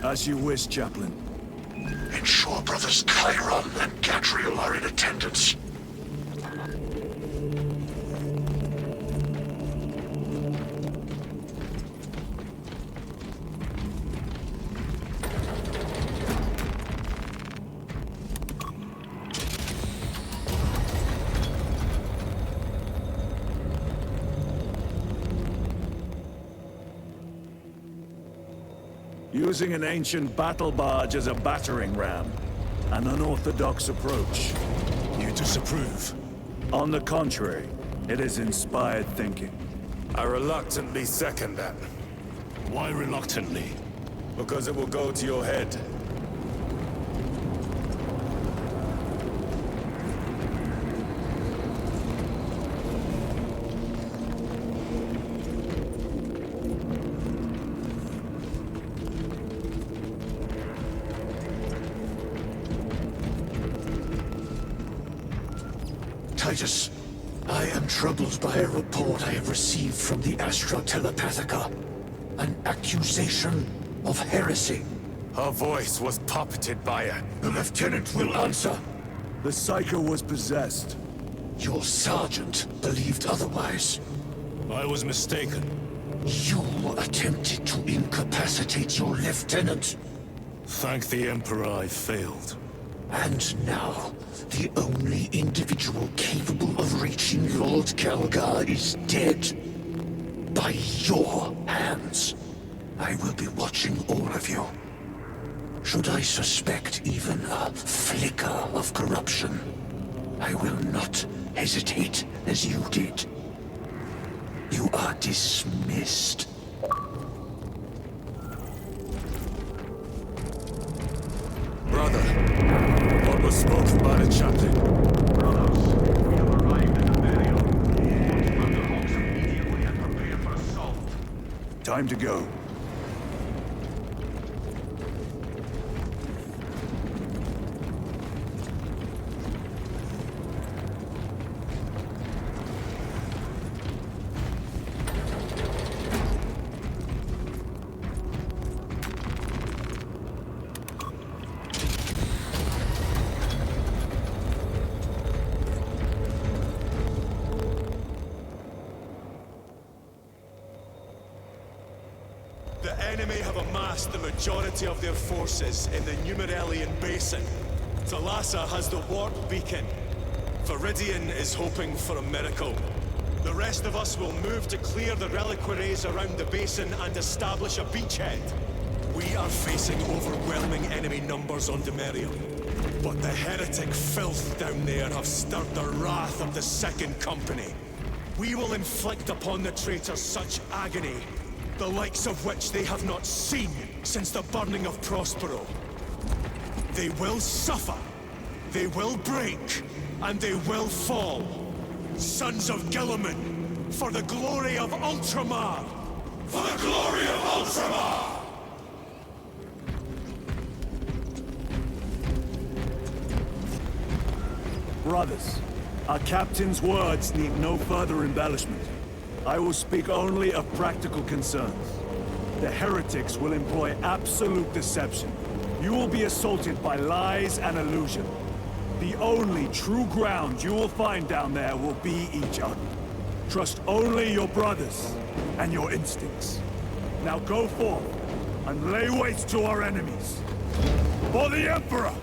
As you wish, Chaplain. Ensure brothers Chiron and Gadriel are in attendance. Using an ancient battle barge as a battering ram. An unorthodox approach. You disapprove? On the contrary, it is inspired thinking. I reluctantly second that. Why reluctantly? Because it will go to your head. Titus, I am troubled by a report I have received from the Astra Telepathica. An accusation of heresy. Her voice was puppeted by her. The lieutenant will answer. The Psycho was possessed. Your sergeant believed otherwise. I was mistaken. You attempted to incapacitate your lieutenant. Thank the Emperor I failed. And now, the only individual capable of reaching Lord Calgar is dead. By your hands. I will be watching all of you. Should I suspect even a flicker of corruption, I will not hesitate as you did. You are dismissed. Brother, what was spoken by the chaplain? Brothers, we have arrived at the burial. Put the hawks immediately and prepare for assault. Time to go. The enemy have amassed the majority of their forces in the Numeralian Basin. Thalassa has the warp beacon. Viridian is hoping for a miracle. The rest of us will move to clear the reliquaries around the basin and establish a beachhead. We are facing overwhelming enemy numbers on Demerium. But the heretic filth down there have stirred the wrath of the Second Company. We will inflict upon the traitors such agony, the likes of which they have not seen since the burning of Prospero. They will suffer, they will break, and they will fall. Sons of Gilliman, for the glory of Ultramar! For the glory of Ultramar! Brothers, our captain's words need no further embellishment. I will speak only of practical concerns. The heretics will employ absolute deception. You will be assaulted by lies and illusion. The only true ground you will find down there will be each other. Trust only your brothers and your instincts. Now go forth and lay waste to our enemies. For the Emperor!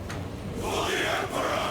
For the Emperor!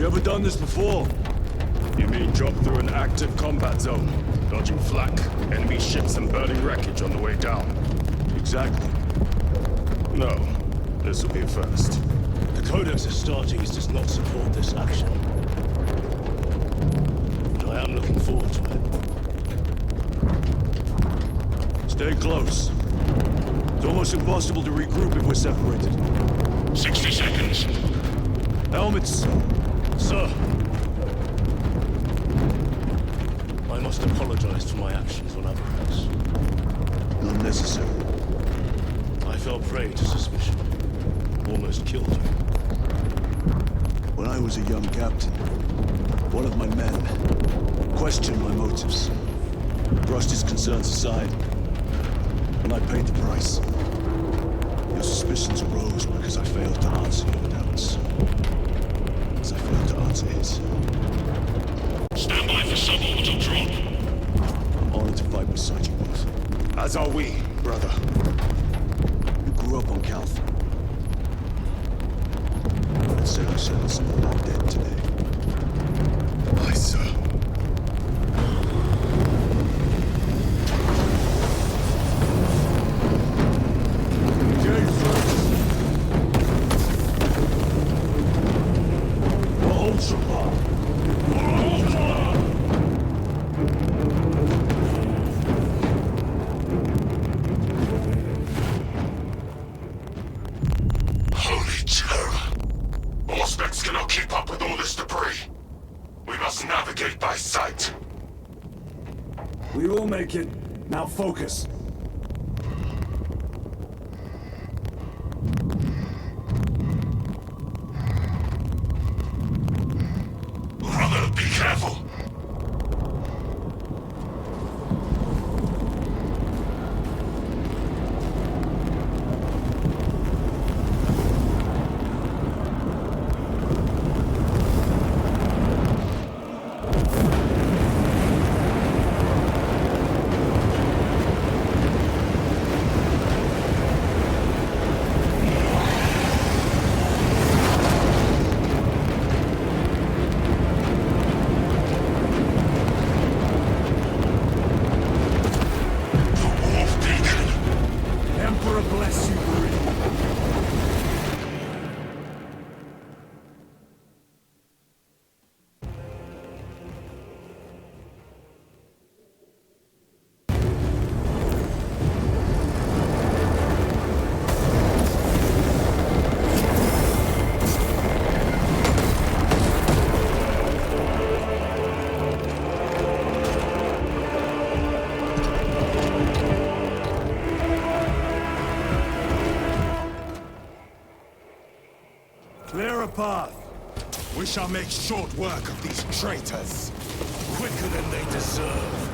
You ever done this before? You mean drop through an active combat zone, dodging flak, enemy ships and burning wreckage on the way down? Exactly. No. This will be a first. The Codex Astartes does not support this action. But I am looking forward to it. Stay close. It's almost impossible to regroup if we're separated. 60 seconds. Helmets! Sir! I must apologize for my actions on Aberrants. Not necessary. I fell prey to suspicion. Almost killed you. When I was a young captain, one of my men questioned my motives, brushed his concerns aside, and I paid the price. Your suspicions arose because I failed to answer your doubts. As I failed to answer his. Stand by for suborbital drop. I'm honored to fight beside you both. As are we, brother. You grew up on Calth. I'd say I settled some of that debt today. Aye, sir. Holy terror! Auspex cannot keep up with all this debris. We must navigate by sight. We will make it. Now focus. Brother, be careful! Emperor bless you, Marine. Clear a path. We shall make short work of these traitors. Quicker than they deserve.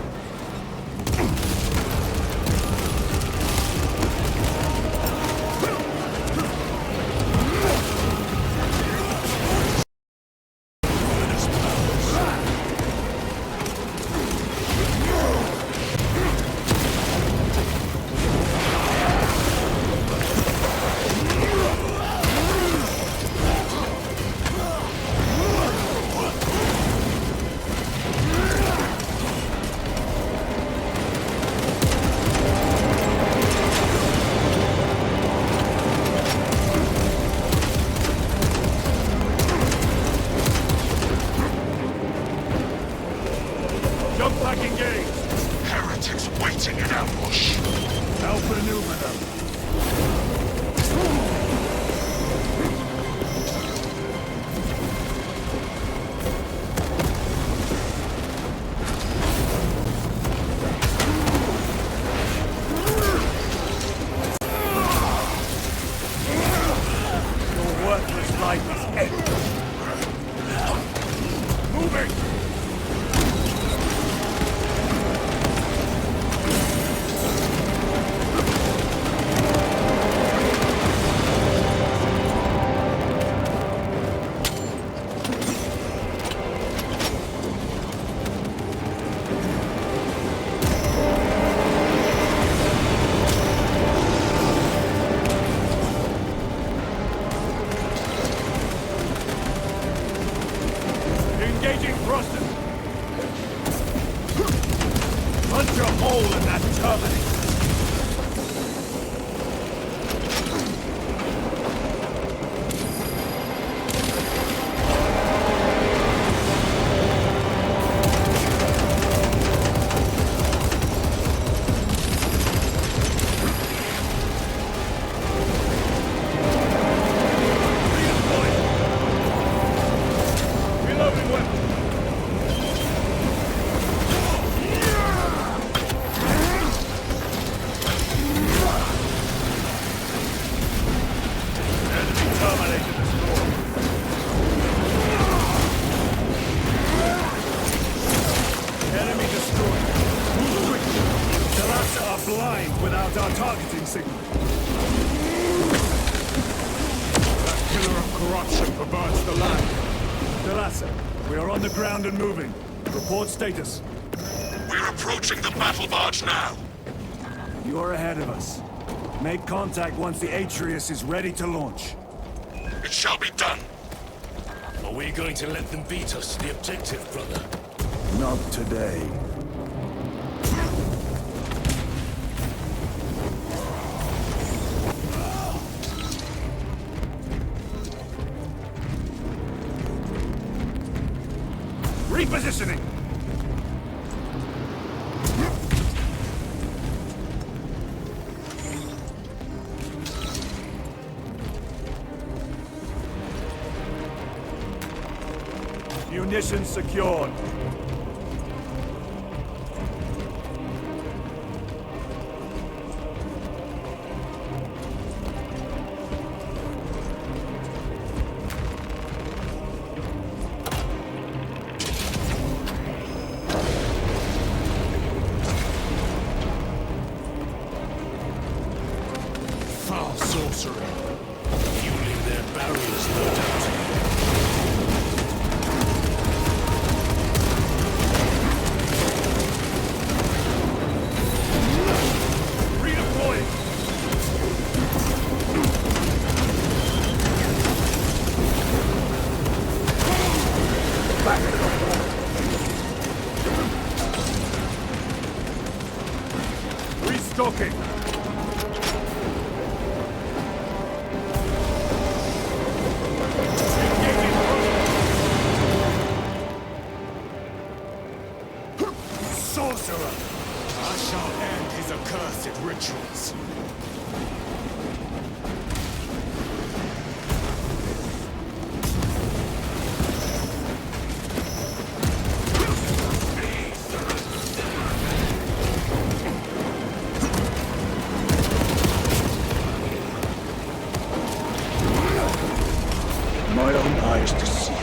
Jump back engaged. Heretics waiting in ambush. Alpha Numina. Your worthless life is ended. Moving! Engaging thrusters! Punch a hole in that terminal! And moving. Report status. We're approaching the battle barge now. You're ahead of us. Make contact once the Atreus is ready to launch. It shall be done. Are we going to let them beat us to the objective, brother? Not today. Repositioning! Munitions secured. Sorcery. Fueling their barriers, no doubt. Redeploying! Back to the fort. Restocking! Sorcerer! I shall end his accursed rituals. My own eyes deceive me.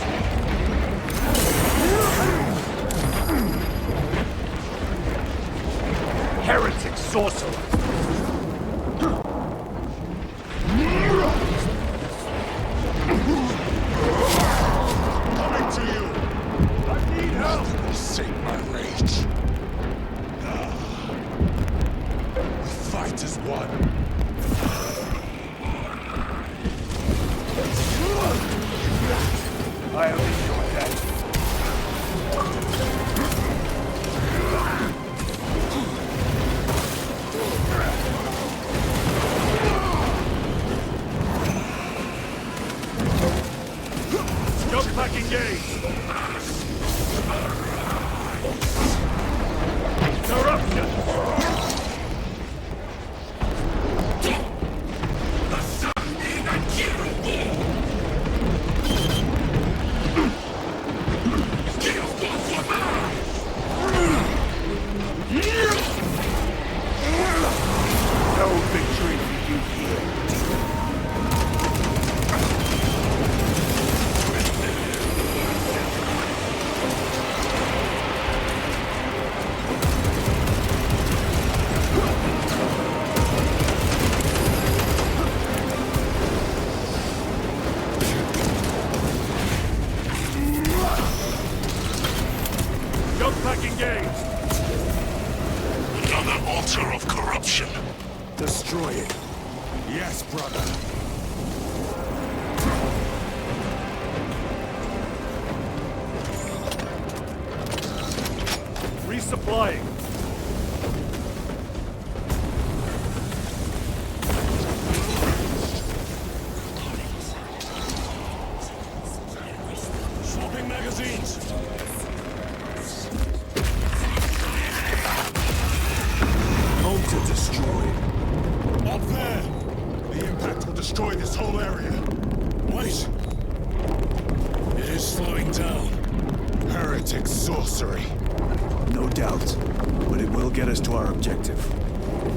Heretic sorcerer! Coming to you! I need help! Nothing will sate my rage. We fight as one. I am in your debt. Jump back engaged! Corruption! No victory for you here. Jump pack engaged! Another altar of corruption. Destroy it. Yes, brother. Resupplying. magazines! Motor destroyed. Up there! The impact will destroy this whole area. Wait! It is slowing down. Heretic sorcery. No doubt. But it will get us to our objective.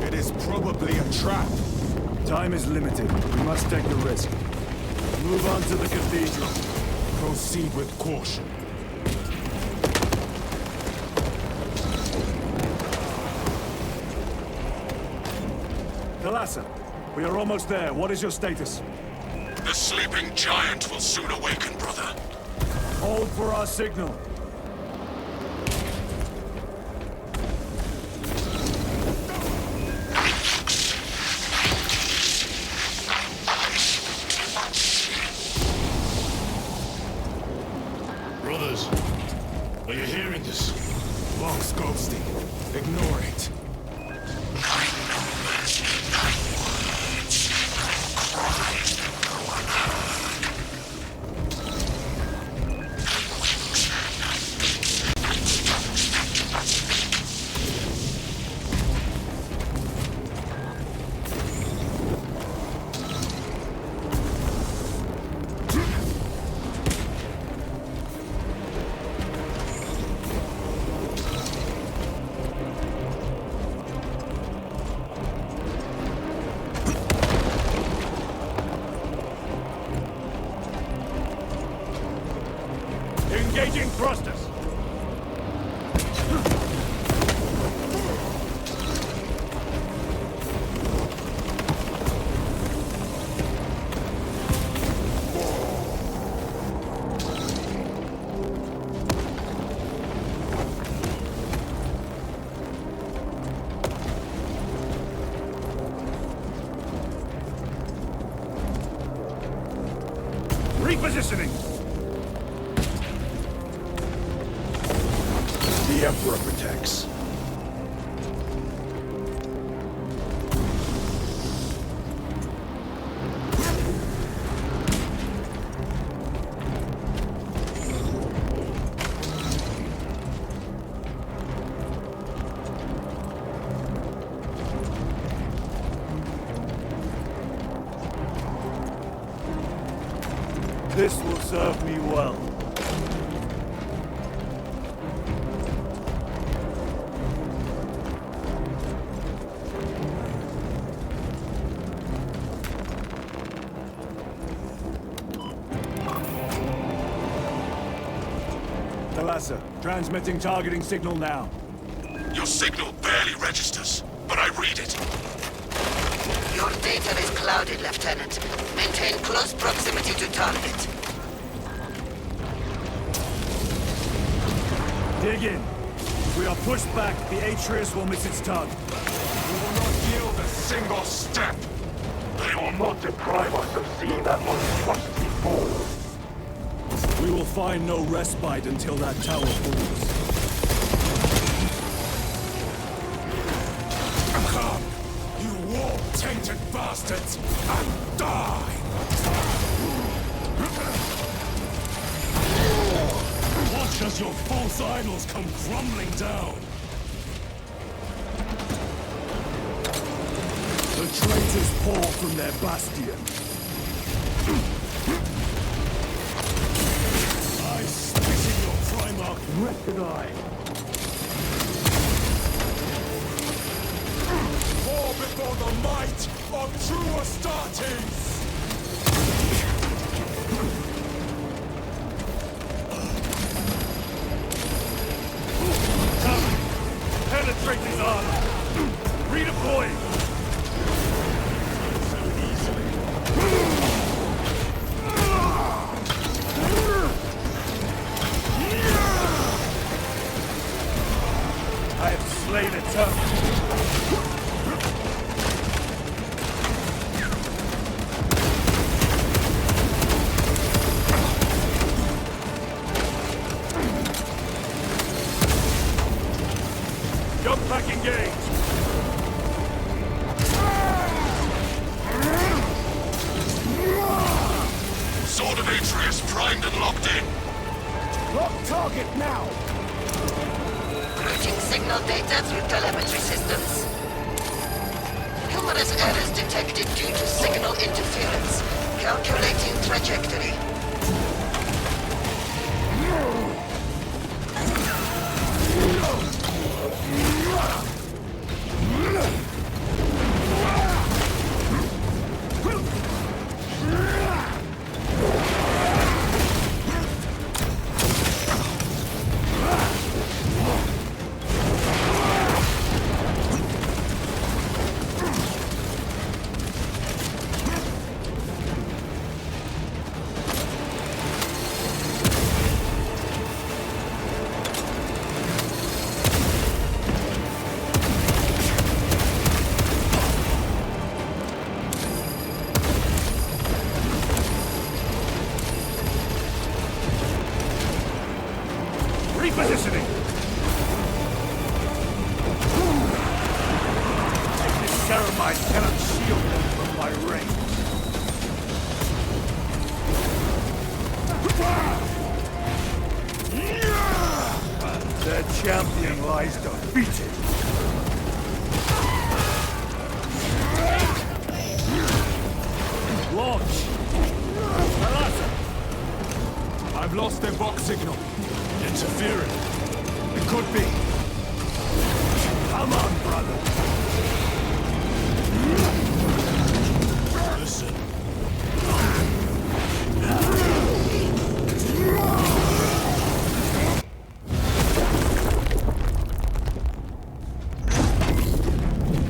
It is probably a trap. Time is limited. We must take the risk. Move on to the cathedral. Proceed with caution. Thalassa, we are almost there. What is your status? The sleeping giant will soon awaken, brother. Hold for our signal. Brothers, are you hearing this? Long's ghosting. Ignore it. Engaging thrusters. Repositioning. The Emperor protects. This will serve me well. Thalassa, transmitting targeting signal now. Your signal barely registers, but I read it. Your data is clouded, Lieutenant. Maintain close proximity to target. Dig in. If we are pushed back, the Atreus will miss its target. We will not yield a single step. They will not deprive us of seeing that monstrosity fall. We will find no respite until that tower falls. Come, you war-tainted bastards, and die! Watch as your false idols come crumbling down! The traitors pour from their bastion. I spit in your Primarch Recognize. Fall before the might of true Astartes! Penetrate his armor. Redeploying. so easily. I have slain a turtle. Jump back engaged. Sword of Atreus primed and locked in. Lock target now! Routing signal data through telemetry systems. Numerous errors detected due to signal interference. Calculating trajectory. Repositioning! This Ceramite cannot shield them from my range. Their champion lies defeated. Launch! I've lost their box signal. Interfering. It could be. Come on, brother! Listen.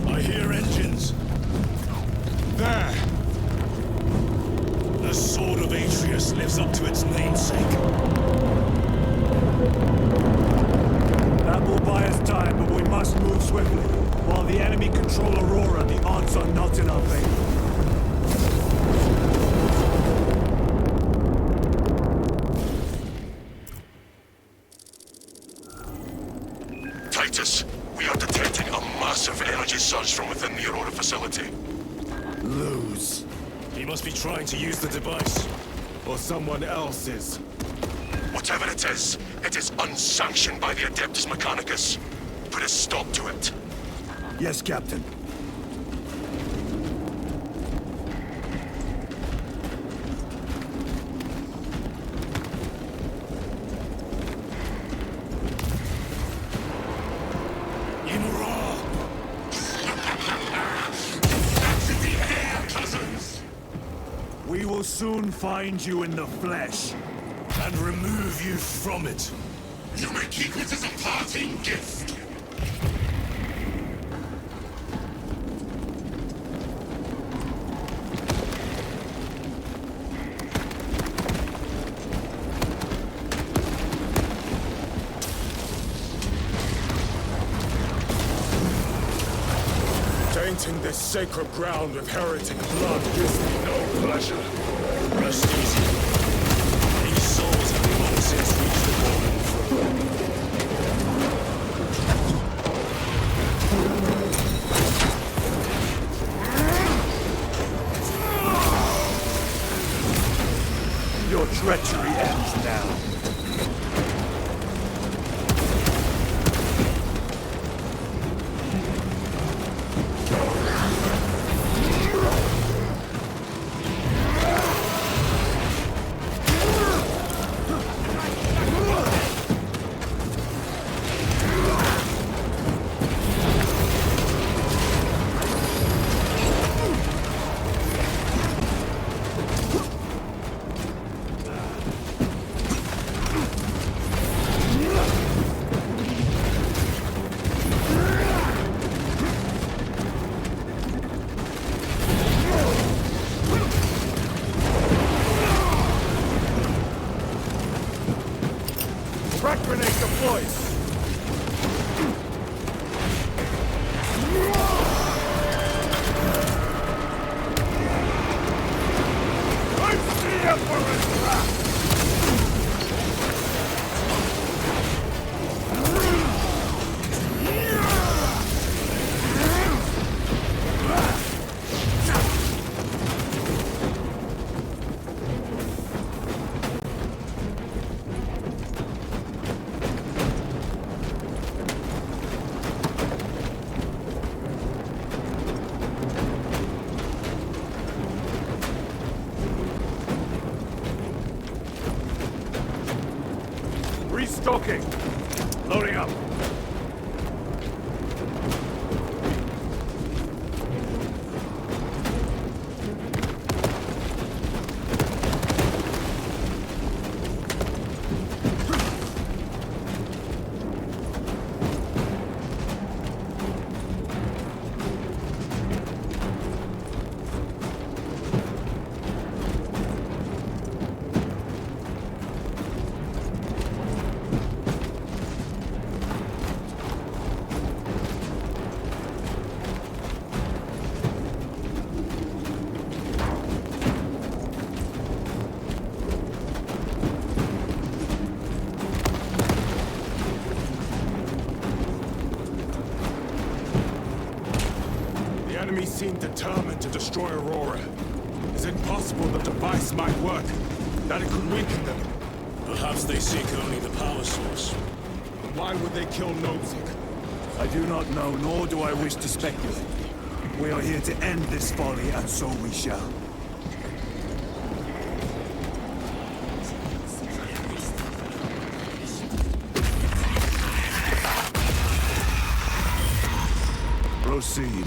I hear engines. There. The sword of Atreus lives up to its namesake. That will buy us time, but we must move swiftly. While the enemy control Aurora, the odds are not in our favor. Titus, we are detecting a massive energy surge from within the Aurora facility. Lose. He must be trying to use the device. Or someone else is. Whatever it is unsanctioned by the Adeptus Mechanicus. Put a stop to it. Yes, Captain. We will soon find you in the flesh. And remove you from it. You may keep it as a parting gift. Tainting this sacred ground with heretic blood gives me no pleasure. Rest easy. These souls have long since reached the golden throne. Your treachery ends now. Frag grenade deployed! I'm the Emperor's wrath! Restocking. Loading up. The enemy seem determined to destroy Aurora. Is it possible the device might work? That it could weaken them? Perhaps they seek only the power source. Why would they kill Nozick? I do not know, nor do I wish to speculate. We are here to end this folly, and so we shall. Proceed.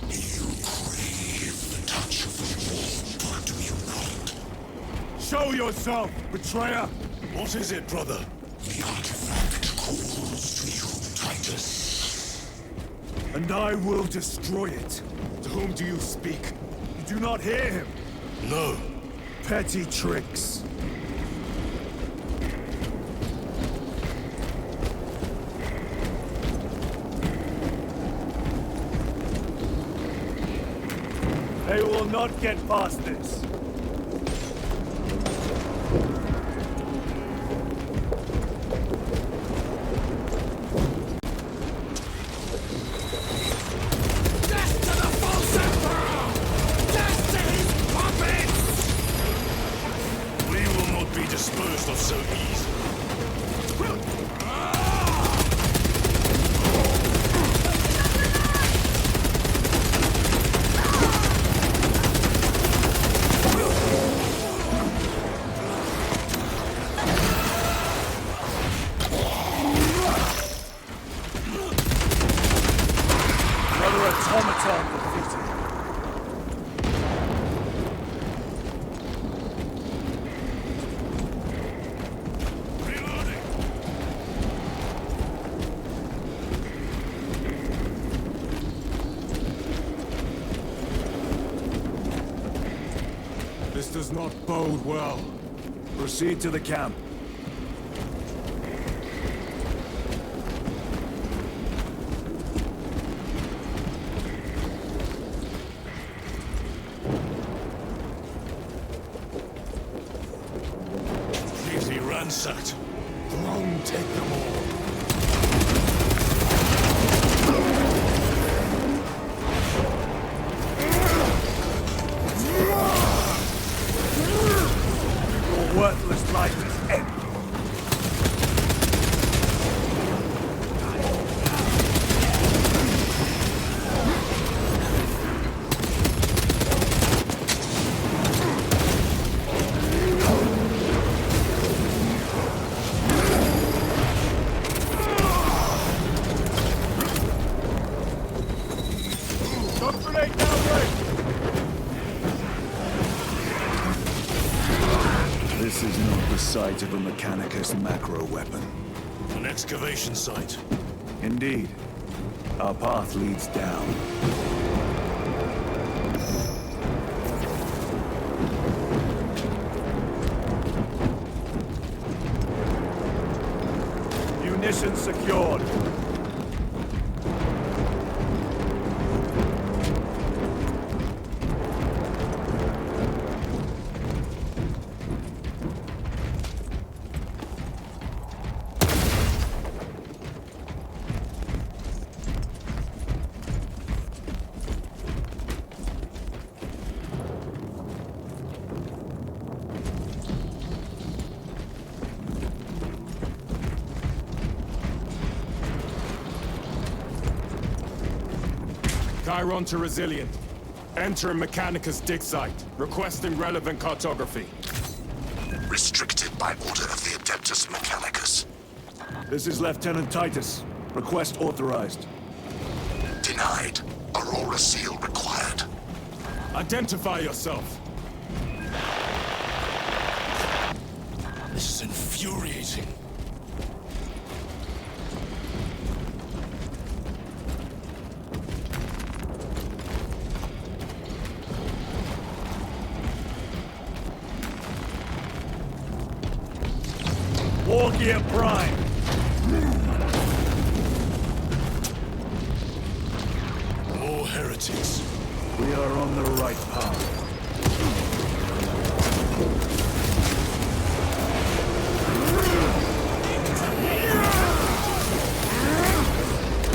You crave the touch of the Lord, do you not? Show yourself, betrayer! What is it, brother? The artifact calls to you, Titus. And I will destroy it. To whom do you speak? You do not hear him. No. Petty tricks. They will not get past this. We will not be disposed of so easily. Another automaton defeated. Reloading. This does not bode well. Proceed to the camp. Completely ransacked. Throne take them all. Your worthless life is ended. Don't grenade downrange! This is not the site of a Mechanicus macro weapon. An excavation site. Indeed. Our path leads down. Munitions secured. Chiron to Resilient. Enter Mechanicus dig site. Requesting relevant cartography. Restricted by order of the Adeptus Mechanicus. This is Lieutenant Titus. Request authorized. Denied. Aurora seal required. Identify yourself. This is infuriating. War Gear Prime. More heretics. We are on the right path.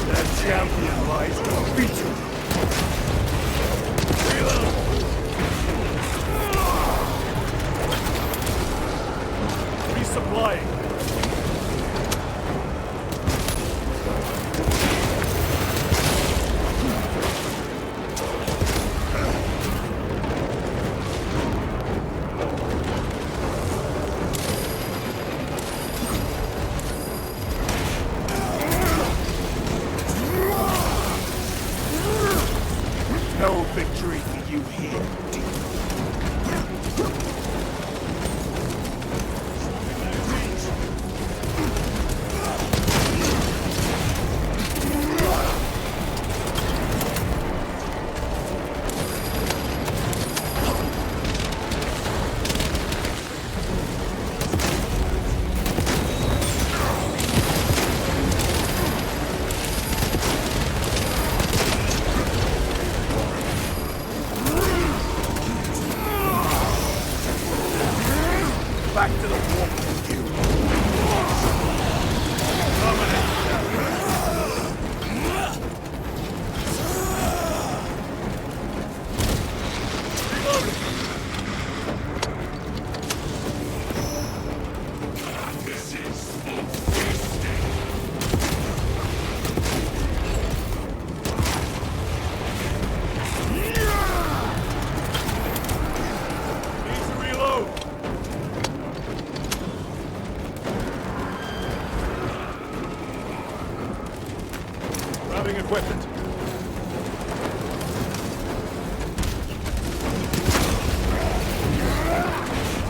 That champion lies featured. Reload. Resupplying. No victory for you here, demon. Back to the war with you. Need to reload. Grabbing equipment.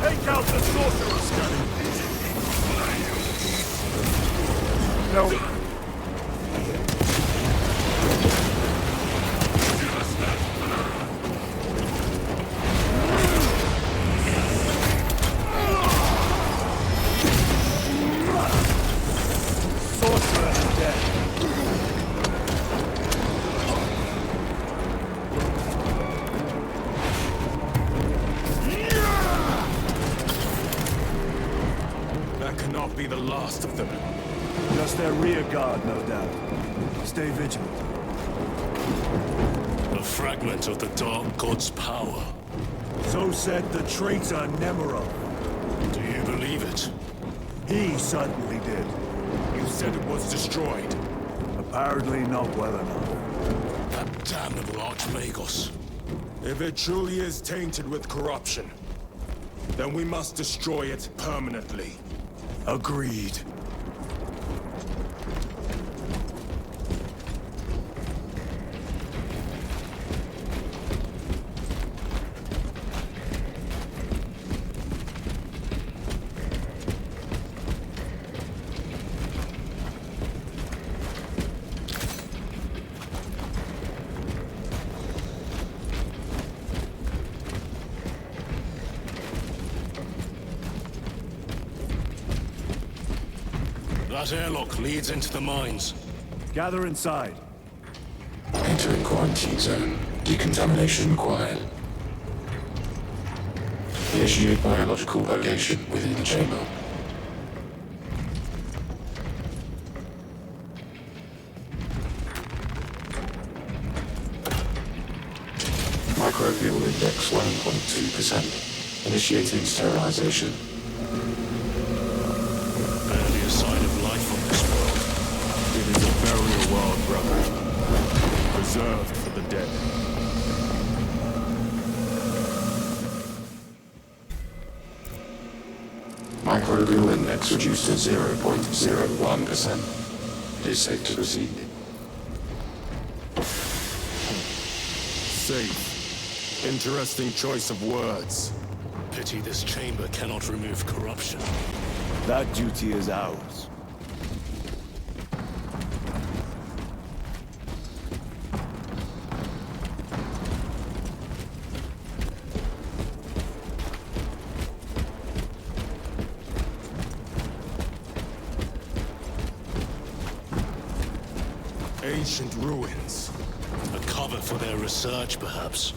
Take out the sorcerer's gun. No. Sorcerer is dead. That cannot be the last of them. Just their rear guard, no doubt. Stay vigilant. A fragment of the Dark God's power. So said the traitor Nemerov. Do you believe it? He certainly did. You said it was destroyed. Apparently not well enough. That damnable Archmagos. If it truly is tainted with corruption, then we must destroy it permanently. Agreed. That airlock leads into the mines. Gather inside. Entering quarantine zone. Decontamination required. Initiate biological purgation within the chamber. Microbial index 1.2%. Initiating sterilization. Barely a sign of life on this world. It is a burial world, brother. Reserved for the dead. Microbial index reduced to 0.01%. It is safe to proceed. Safe. Interesting choice of words. Pity this chamber cannot remove corruption. That duty is ours. Ancient ruins. A cover for their research, perhaps.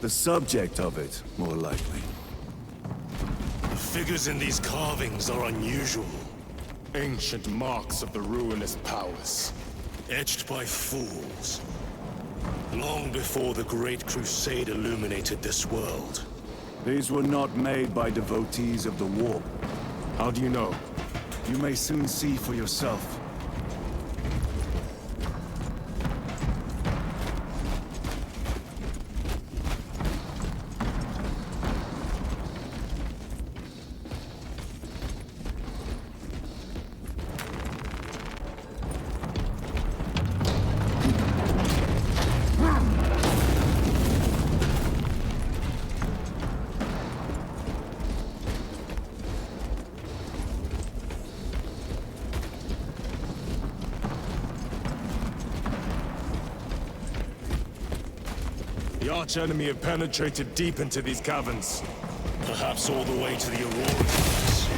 The subject of it, more likely. The figures in these carvings are unusual. Ancient marks of the ruinous powers. Etched by fools. Long before the Great Crusade illuminated this world. These were not made by devotees of the war. How do you know? You may soon see for yourself. The arch-enemy have penetrated deep into these caverns. Perhaps all the way to the Aurora Towers.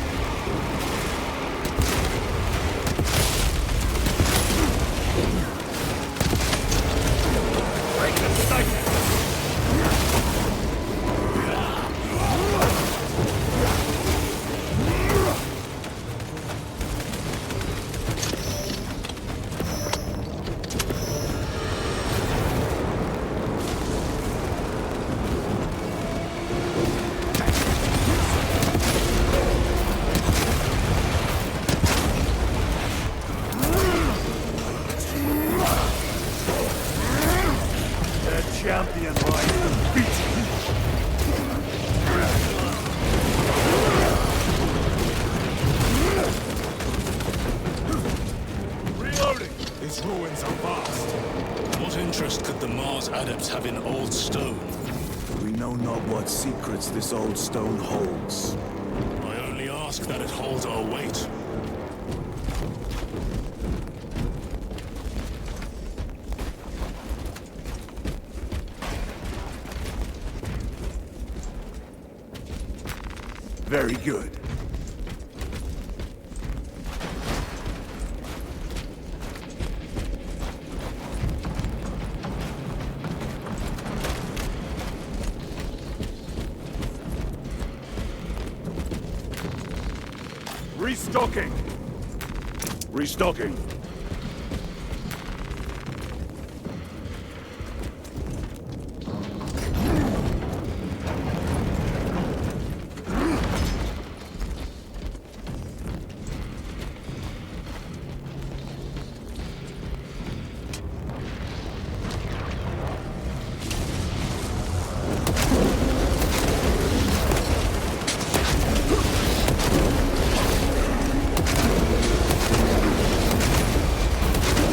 Champion lies defeated. Reloading! These ruins are vast. What interest could the Mars adepts have in old stone? We know not what secrets this old stone holds. I only ask that it holds our weight. Very good. Restocking! Restocking!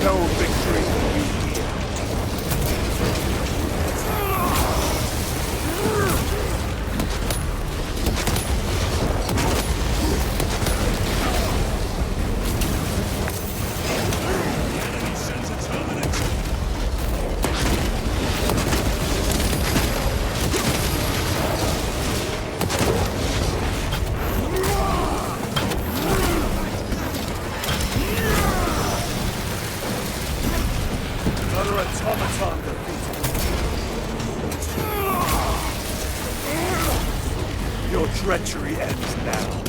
No victory for you here. Enemy sends a terminator. Another automaton defeated. Your treachery ends now.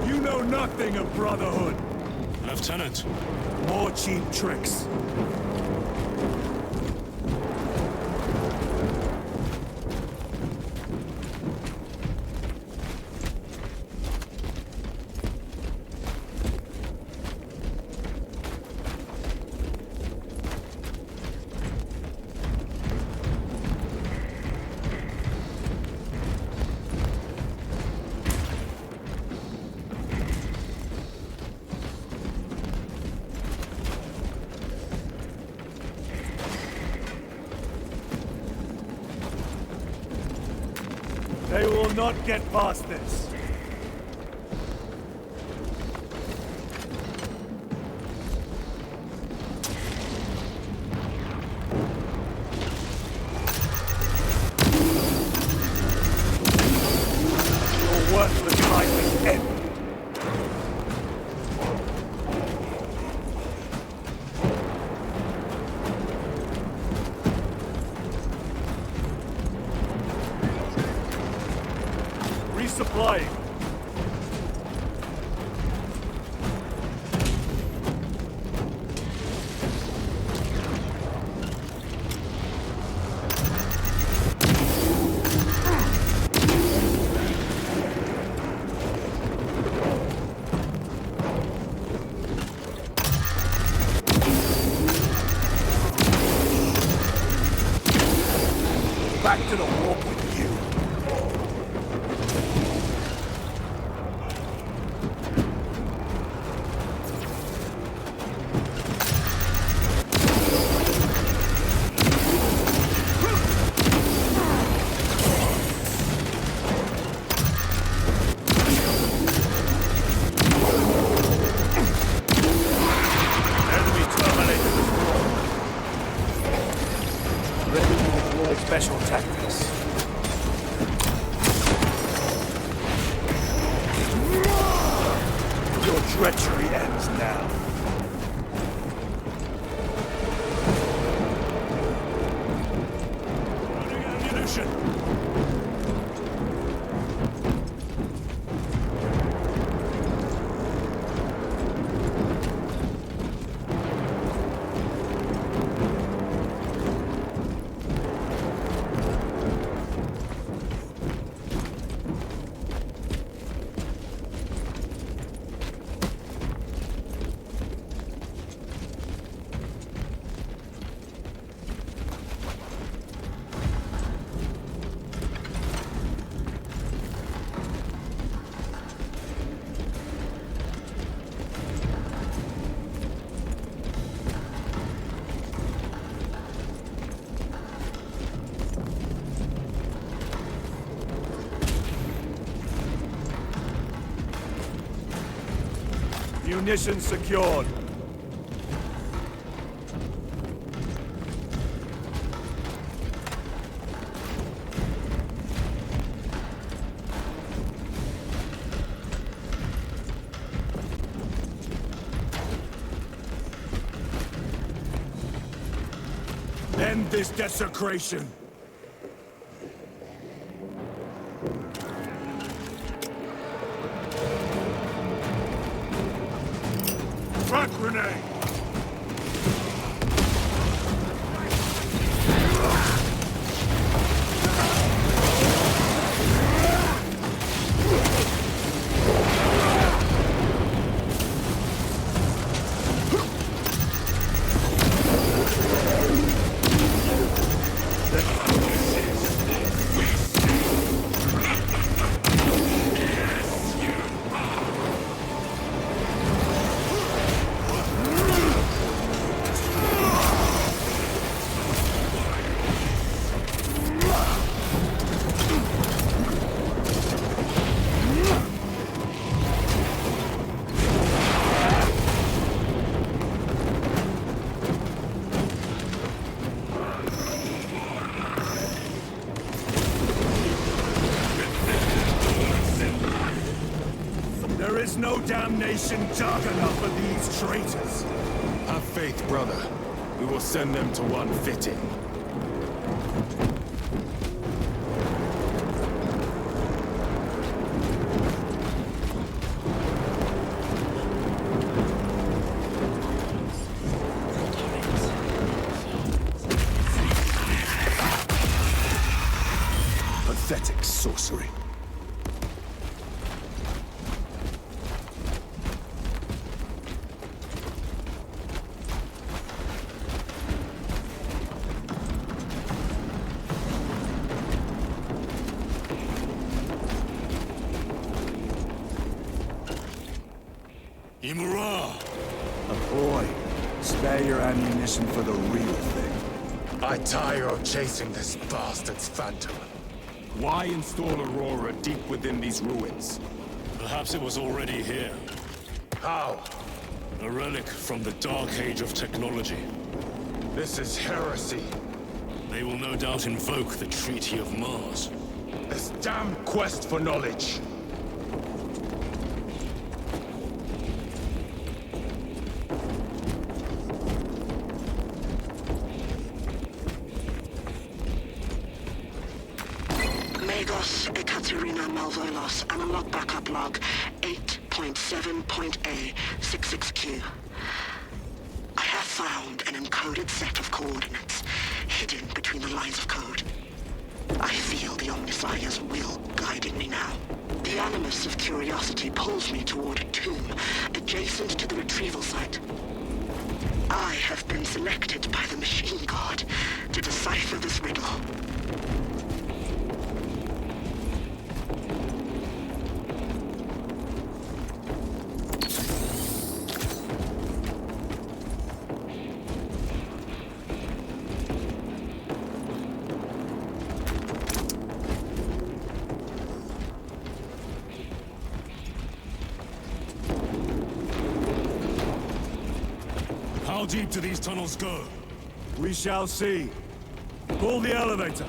You know nothing of brotherhood. Lieutenant, More cheap tricks. They will not get past this. Your worthless life is ended. Resupplying. Back to the warp with you. Enemy terminated. Ready to deploy special tactics. Your treachery ends now. Running ammunition. Munitions secured. End this desecration. Frag grenade! There is no damnation dark enough for these traitors. Have faith, brother. We will send them to one fitting. Pathetic sorcery. Imura! Boy, spare your ammunition for the real thing. I tire of chasing this bastard's phantom. Why install Aurora deep within these ruins? Perhaps it was already here. How? A relic from the dark age of technology. This is heresy. They will no doubt invoke the Treaty of Mars. This damn quest for knowledge. Magos Ekaterina Malvolos, analog backup log 8.7.A66Q. I have found an encoded set of coordinates hidden between the lines of code. I feel the Omnissiah's will guiding me now. The animus of curiosity pulls me toward a tomb adjacent to the retrieval site. I have been selected by the Machine God to decipher this riddle. How deep do these tunnels go? We shall see. Pull the elevator.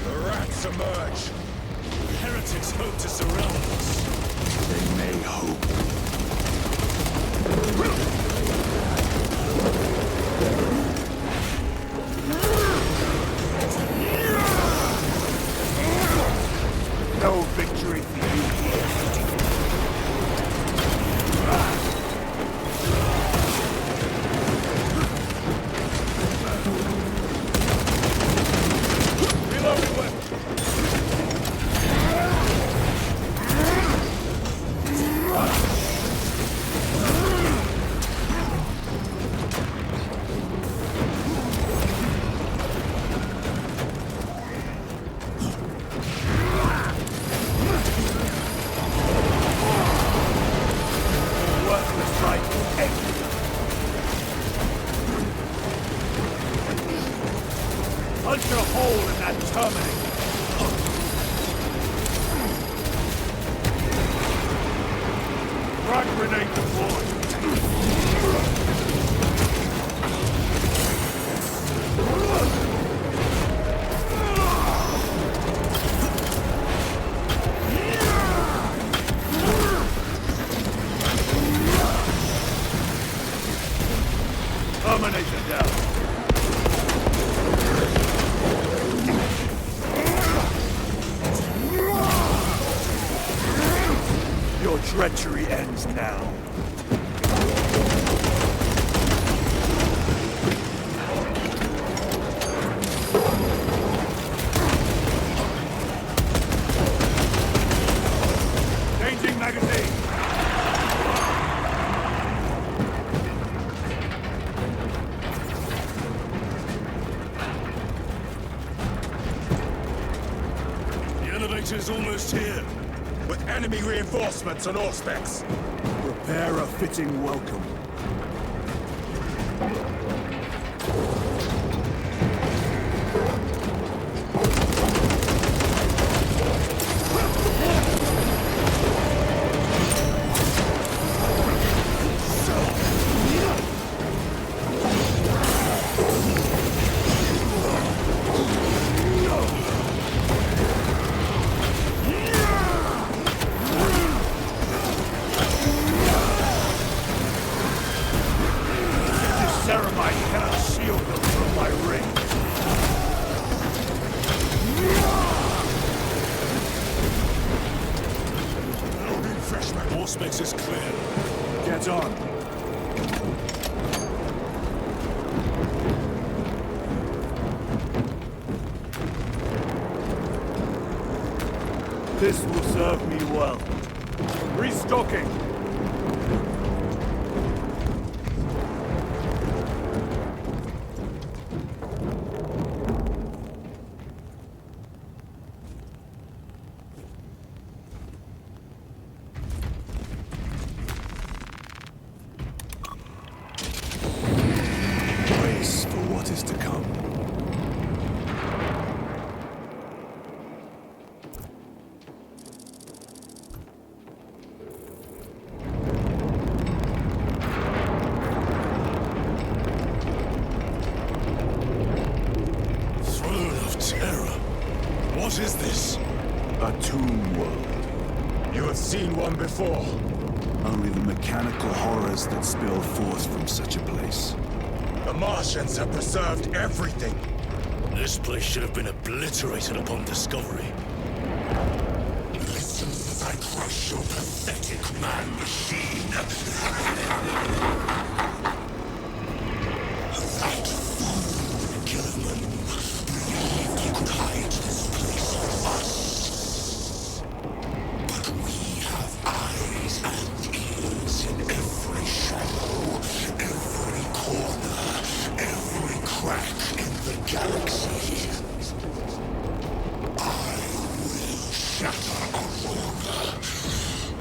The rats emerge. The heretics hope to surround us. They may hope. No victory for you here. Reloading weapon. Worthless fight. Punch a hole in that terminator. Frag grenade deployed. Terminator down. Your treachery ends now. Changing magazine. The elevator's almost here. With enemy reinforcements on all specs. Prepare a fitting welcome. Ceramite cannot shield them from my ring. Loading freshman. All specs is clear. Get on. This will serve me well. Restocking. What is this? A tomb world. You have seen one before. Only the mechanical horrors that spill forth from such a place. The Martians have preserved everything. This place should have been obliterated upon discovery. Listen as I crush your pathetic man-machine. That fool, Gilman, believed he could hide this place from us. But we have eyes and ears in every shadow, every corner, every crack in the galaxy. I will shatter Aurora,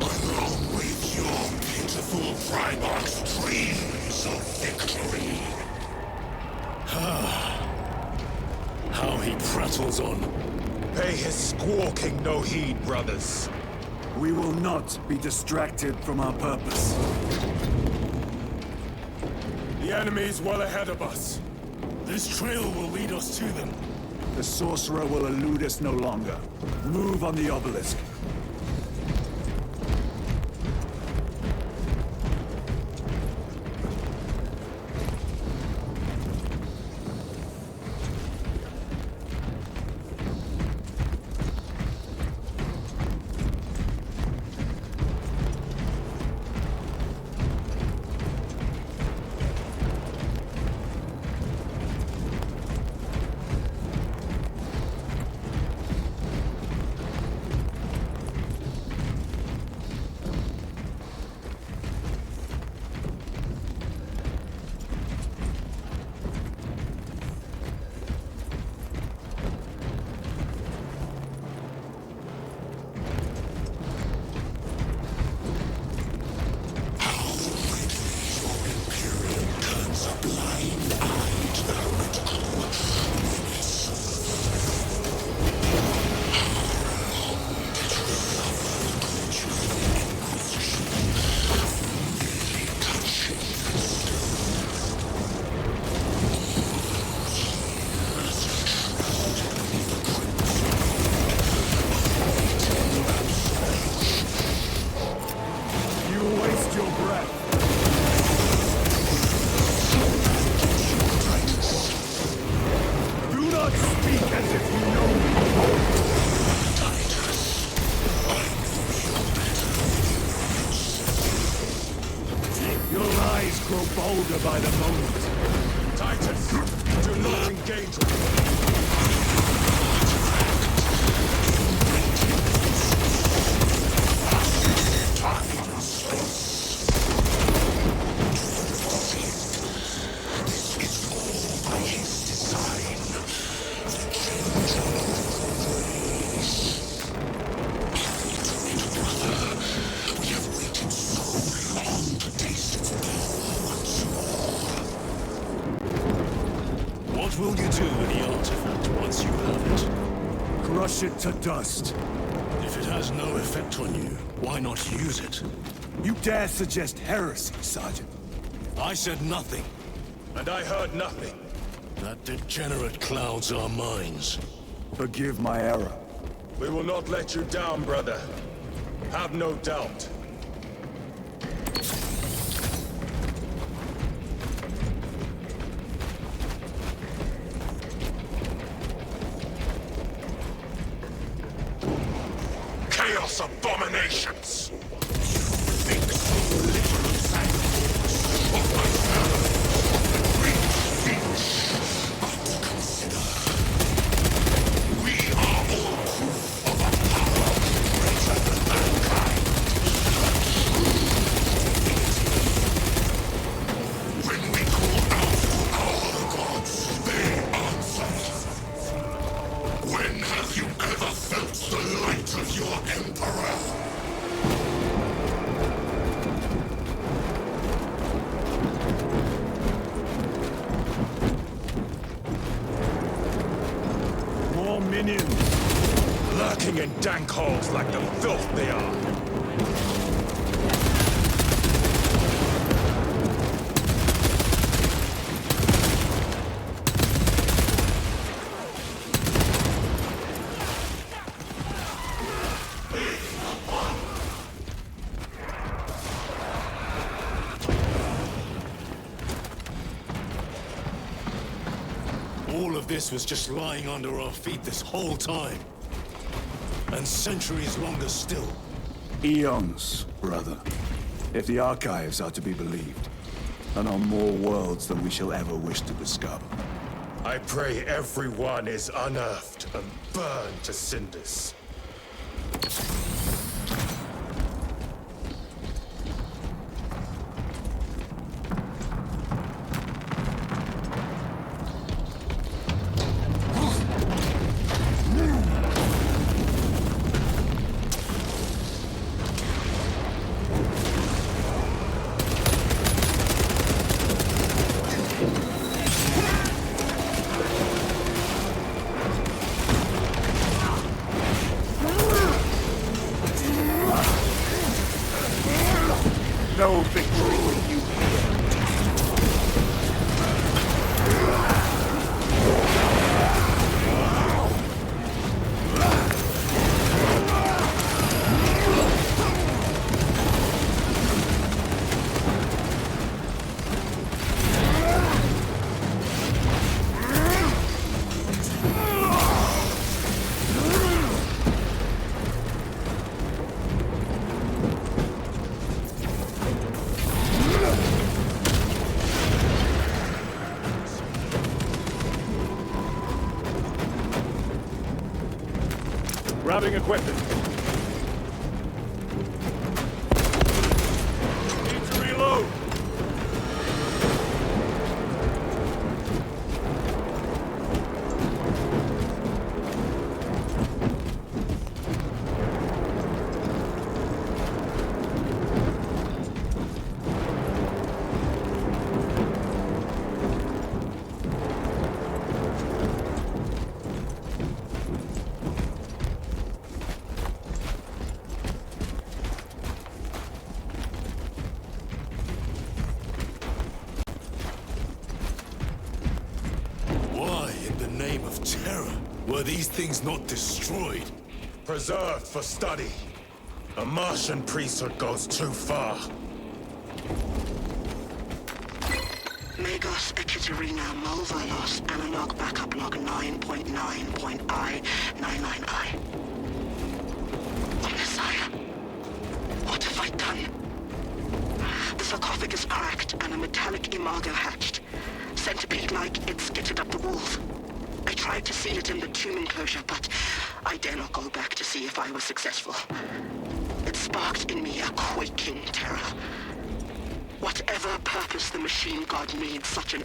along with your pitiful Primarch's dreams of victory. How he prattles on. Pay his squawking no heed, brothers. We will not be distracted from our purpose. The enemy is well ahead of us. This trail will lead us to them. The sorcerer will elude us no longer. Move on the obelisk. Bolder by the moment. Titus, do not engage with This is all by his design. The change of race. Brother, we have waited so long to taste its power once more. What will you do with the artifact once you have it? Crush it to dust. If it has no effect on you, why not use it? You dare suggest heresy, Sergeant? I said nothing. and I heard nothing. That degenerate clouds our minds. Forgive my error. We will not let you down, brother. Have no doubt. Chaos abominations! You think so little of sacrifice, of myself, of the great things, but consider, we are all proof of a power greater than mankind. When we call out to our gods, they answer. When have you ever felt the light of your Emperor? More minions! Lurking in dank holes like the filth they are. This was just lying under our feet this whole time. And centuries longer still. Eons, brother. If the archives are to be believed. And on more worlds than we shall ever wish to discover. I pray everyone is unearthed and burned to cinders. No victory will you Grabbing equipment. Need to reload. Were these things not destroyed? Preserved for study. A Martian priesthood goes too far. Magos Ekaterina Mulvalos analog backup log 9.9.I99I. Messiah, what have I done? The sarcophagus cracked and a metallic imago hatched. Centipede-like, it skittered up the walls. I tried to seal it in the tomb enclosure, but I dare not go back to see if I was successful. It sparked in me a quaking terror. Whatever purpose the machine god made such an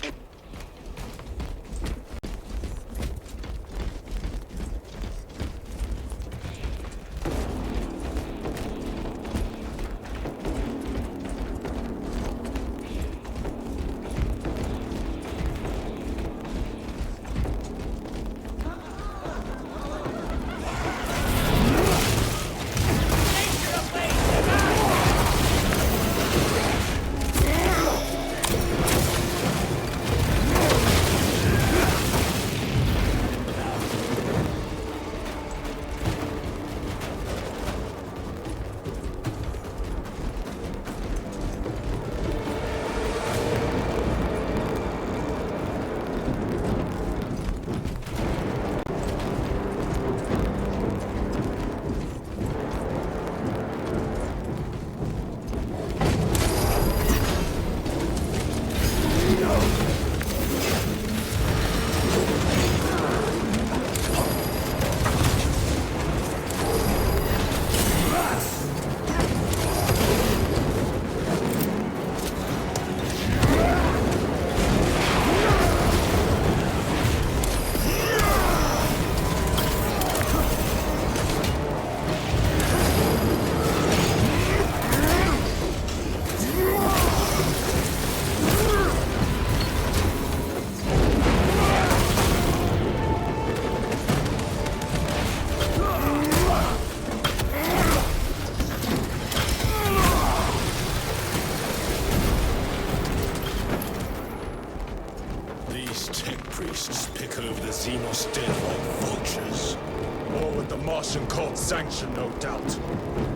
sanction, no doubt.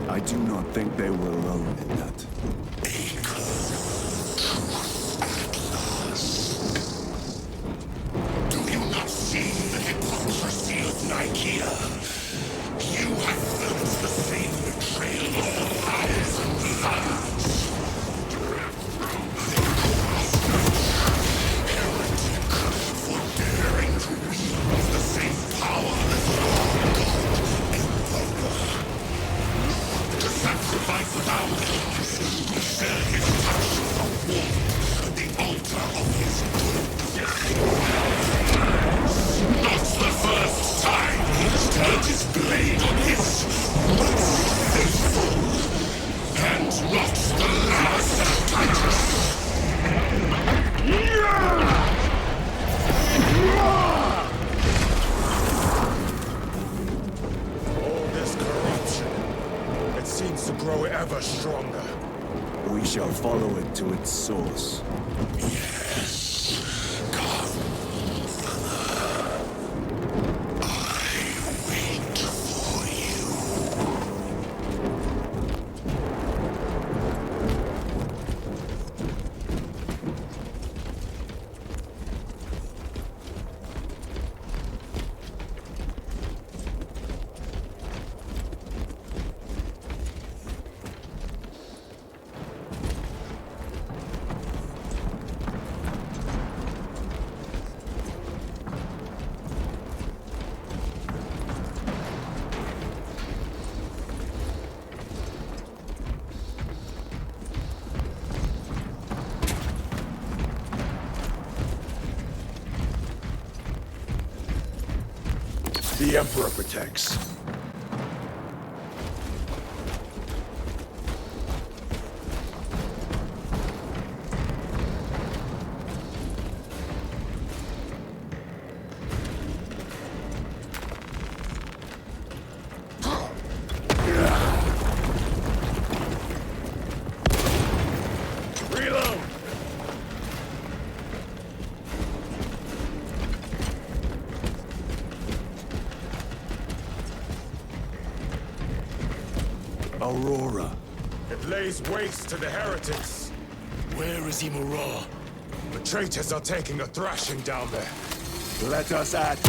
I do not think they were alone in that. Do you not see? here. You have felt the same betrayal of the thousand lands. Heretic, for daring to wield the same power as your god, Emperor. To sacrifice thou to share his passion of war at the altar of his good. Not the first time he's turned his blade on his most faithful, and not the last, Titus. All this corruption, it seems to grow ever stronger. We shall follow it to its source. Yes, come. I wait for you. The Emperor protects. Reload! Aurora. It lays waste to the heretics. Where is Imura? The traitors are taking a thrashing down there. Let us act.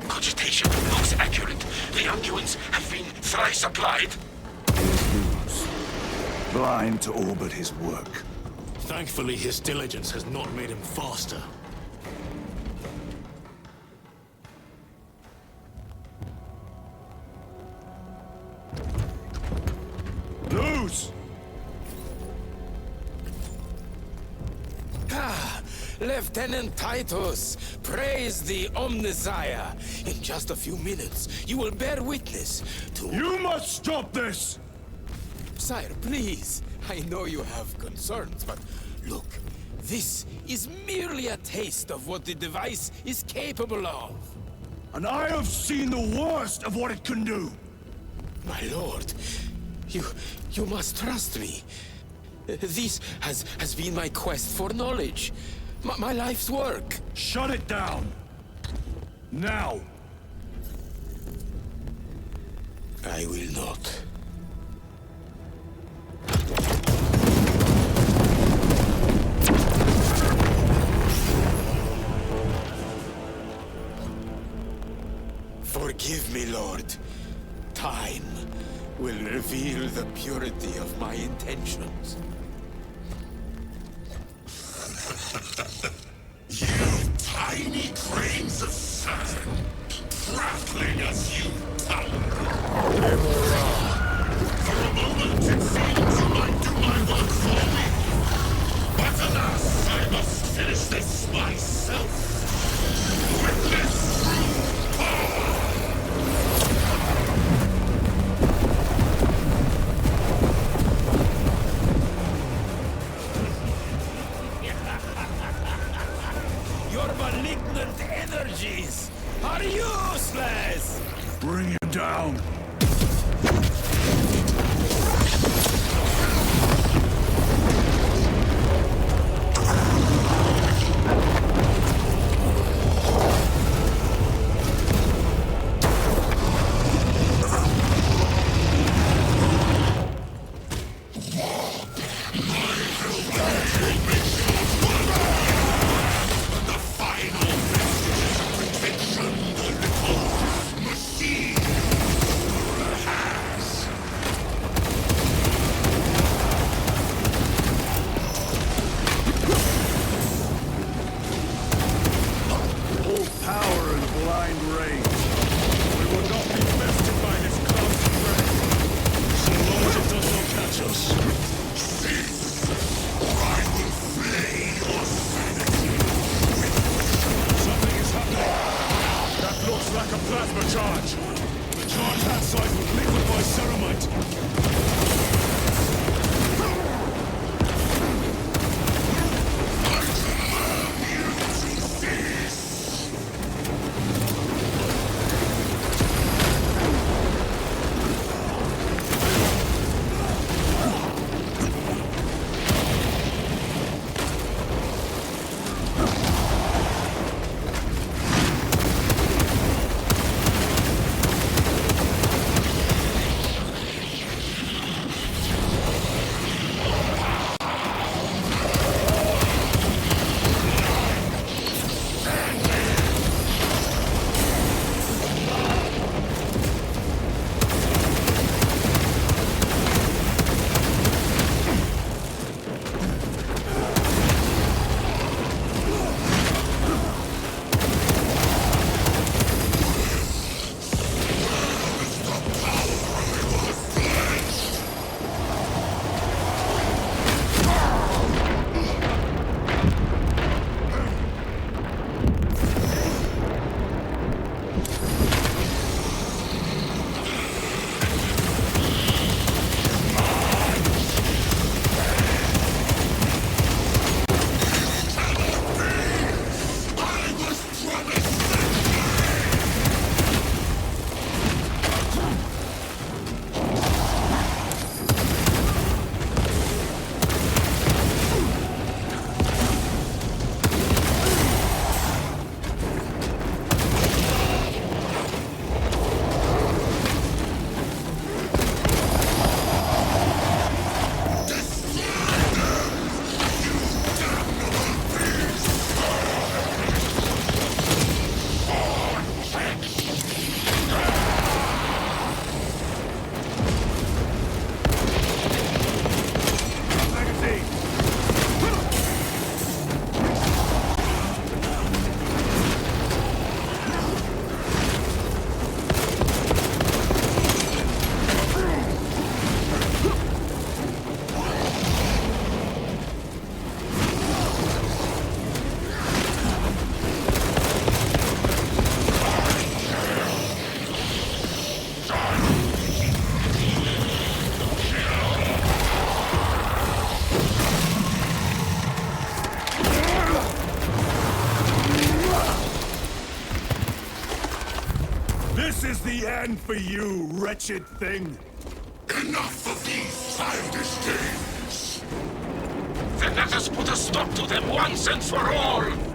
Cogitation looks accurate. The unguents have been thrice applied. Here's news. Blind to all but his work. Thankfully, his diligence has not made him faster. Lose! Lieutenant Titus, praise the Omnissiah. In just a few minutes, you will bear witness to... You must stop this! Sire, please. I know you have concerns, but look, this is merely a taste of what the device is capable of. And I have seen the worst of what it can do! My lord, you must trust me. This has been my quest for knowledge. My life's work. Shut it down! Now! I will not. Forgive me, Lord. Time will reveal the purity of my intentions. You tiny grains of sand, prattling as you thunder. For a moment it seems you might do my work for me. But alas, I must finish this myself. With this true power. Your malignant energies are useless! Bring him down. the end for you, wretched thing! Enough of these childish games! Then let us put a stop to them once and for all!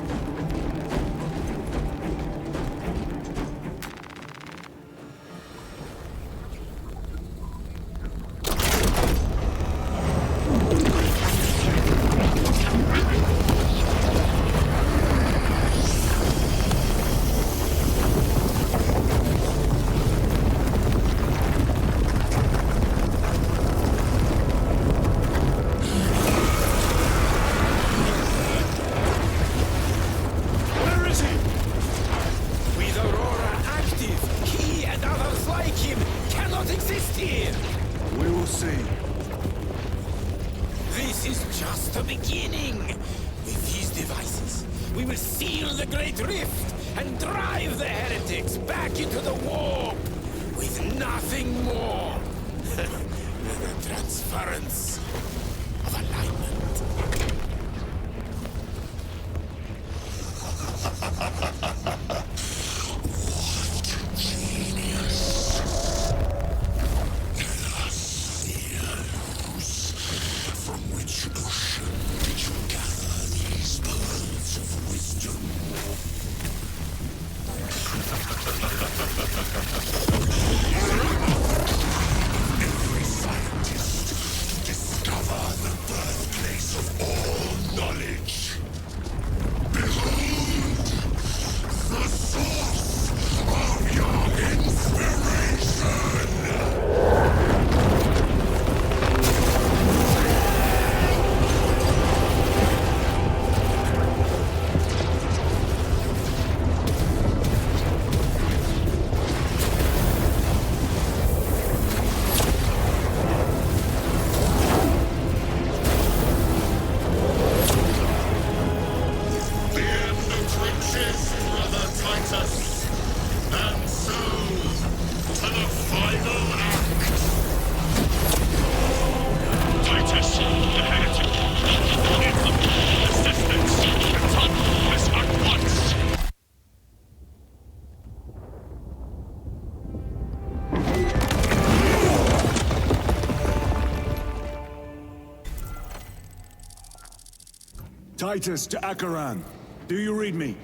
Titus to Acheran. Do you read me?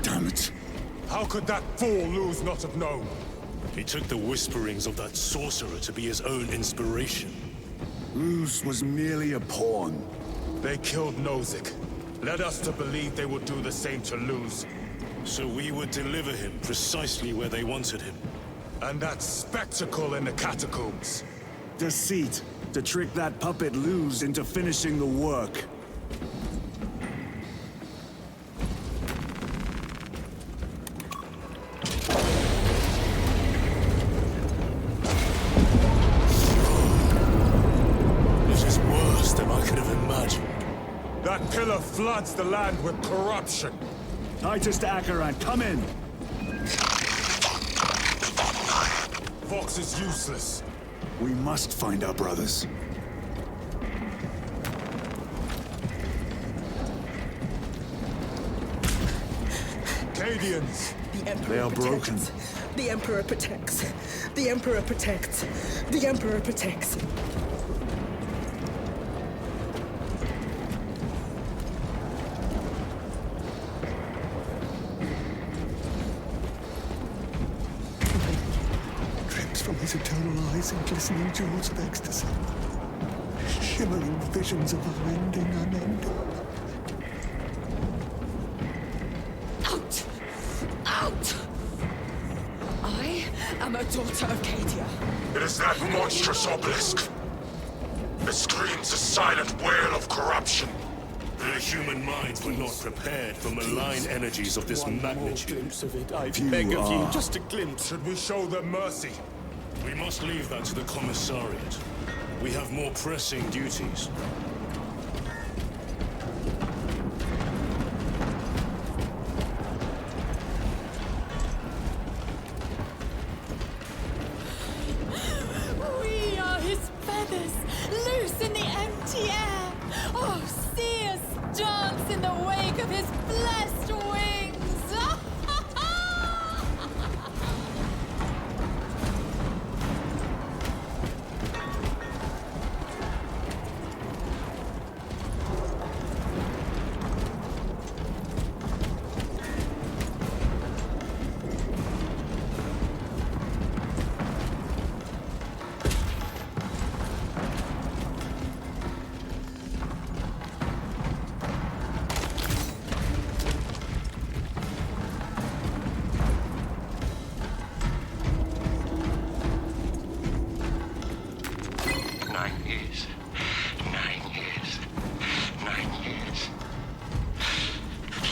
Damn it. How could that fool lose not have known? He took the whisperings of that sorcerer to be his own inspiration. Luz was merely a pawn. They killed Nozick. Led us to believe they would do the same to Luz. So we would deliver him precisely where they wanted him. And that spectacle in the catacombs. Deceit. To trick that puppet Luz into finishing the work. This is worse than I could have imagined. That pillar floods the land with corruption. Titus to Acheran, come in! Fox is useless. We must find our brothers. Cadians! The Emperor They are broken. protects. The Emperor protects. The Emperor protects. The Emperor protects. Drips from his eternal eyes in glistening jewels of ecstasy. Shimmering visions of unending, unending. Out! Out! I am a daughter of Cadia. It is that monstrous obelisk. It screams a silent wail of corruption. Their human minds were not prepared for malign energies of this magnitude. Glimpse of it, I You beg of you, are. just a glimpse. Should we show them mercy? We must leave that to the commissariat. We have more pressing duties. We are his feathers, loose in the empty air. Oh, see us dance in the wake of his blessed wings.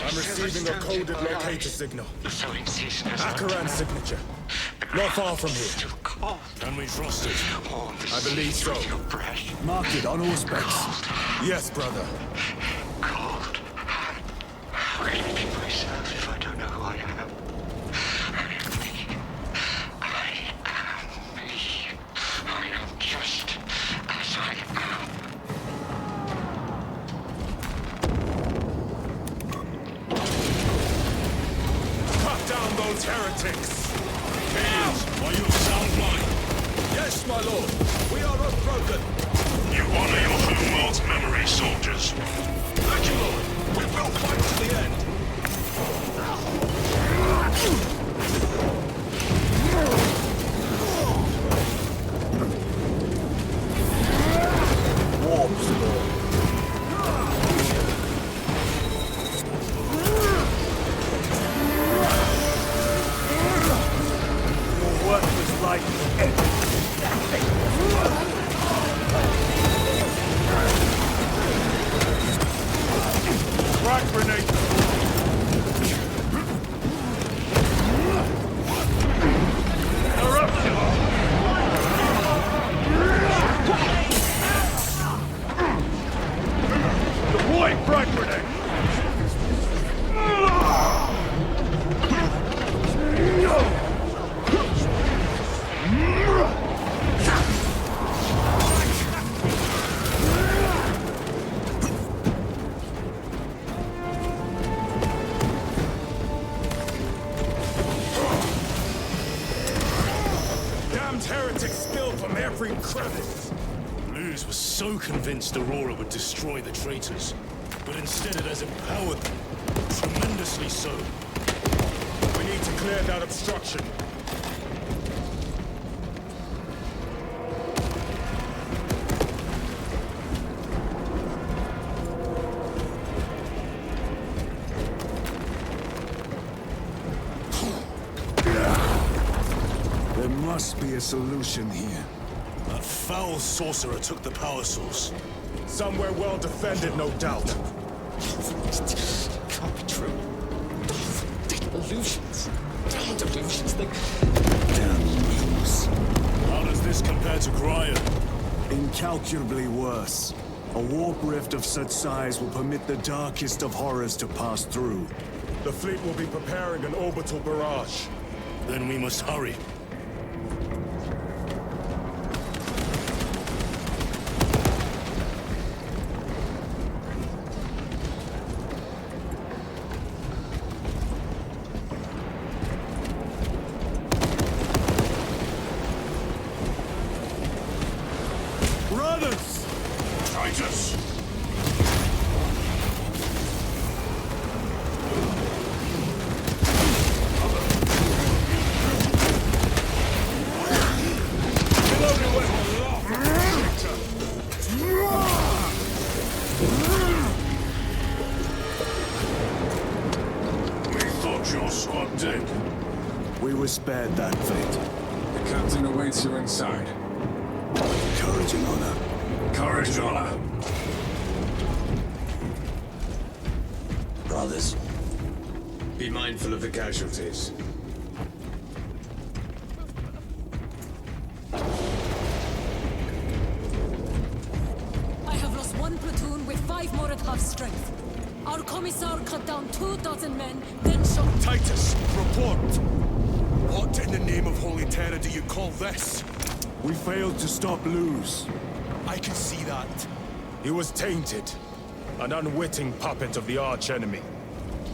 I'm receiving a coded locator signal. The sowing season has Acheran's signature. Not far from here. still cold. Can we trust it? Warm the I believe seas so. with your breath. Mark it on all specs. Yes, brother. Cold. How can I keep myself if I don't know who I am? I am me. I am me. I am just as I am. Cut down those heretics! Cadians, are you of sound mind? Yes, my lord. We are unbroken. You honor your homeworld's memory, soldiers. Thank you, lord. We will fight to the end. Your work was right. crevice. Luz was so convinced Aurora would destroy the traitors, but instead it has empowered them. Tremendously so. We need to clear that obstruction. There must be a solution here. That foul sorcerer took the power source. Somewhere well defended, no doubt. Can't be true. Illusions. Damn delusions. Damn illusions. How does this compare to Graia? Incalculably worse. A warp rift of such size will permit the darkest of horrors to pass through. The fleet will be preparing an orbital barrage. Then we must hurry. Brothers! Traitors! We thought your squad dead. We were spared that fate. The captain awaits you inside. Courage and honor. Courage and honor. Brothers, Be mindful of the casualties. I have lost one platoon with 5 more at half strength. Our commissar cut down 24 men, then shot. Titus, report! What in the name of Holy Terror do you call this? We failed to stop Luz. I can see that. He was tainted. An unwitting puppet of the arch-enemy.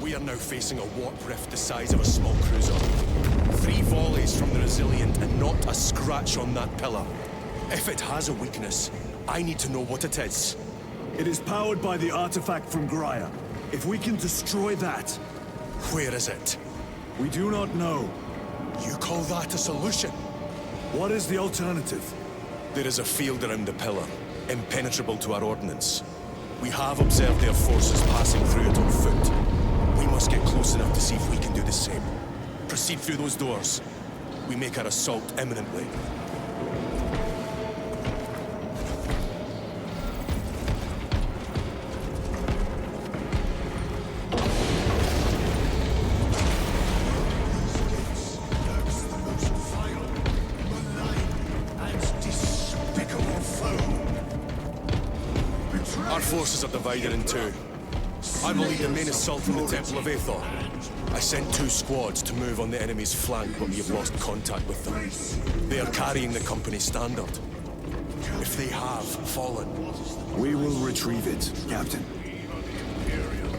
We are now facing a warp rift the size of a small cruiser. 3 volleys from the Resilient and not a scratch on that pillar. If it has a weakness, I need to know what it is. It is powered by the artifact from Graia. If we can destroy that... Where is it? We do not know. You call that a solution? What is the alternative? There is a field around the pillar, impenetrable to our ordnance. We have observed their forces passing through it on foot. We must get close enough to see if we can do the same. Proceed through those doors. We make our assault imminently. Our forces are divided in 2. I will lead the main assault from the Temple of Aethor. I sent 2 squads to move on the enemy's flank, but we have lost contact with them. They are carrying the company standard. If they have fallen... We will retrieve it, Captain.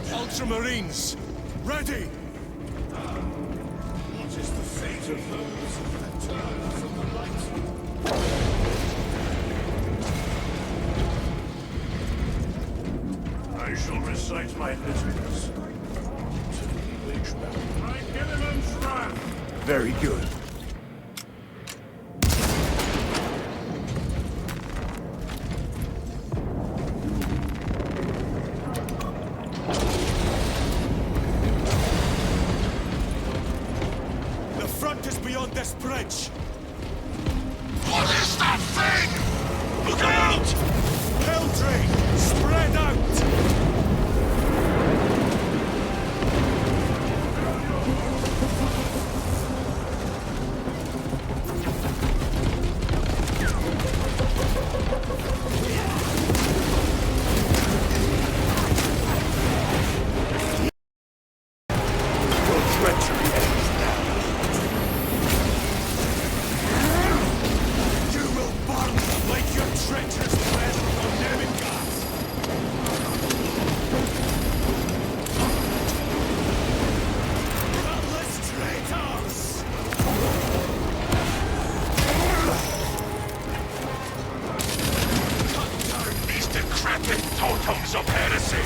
Ultramarines! Ready! What is the fate of those that turn from the light? I shall recite my liturgies. My Gilliman's wrath! Very good. The front is beyond this bridge! What is that thing? Look out! Helldrain! Spread out! Active totems of heresy!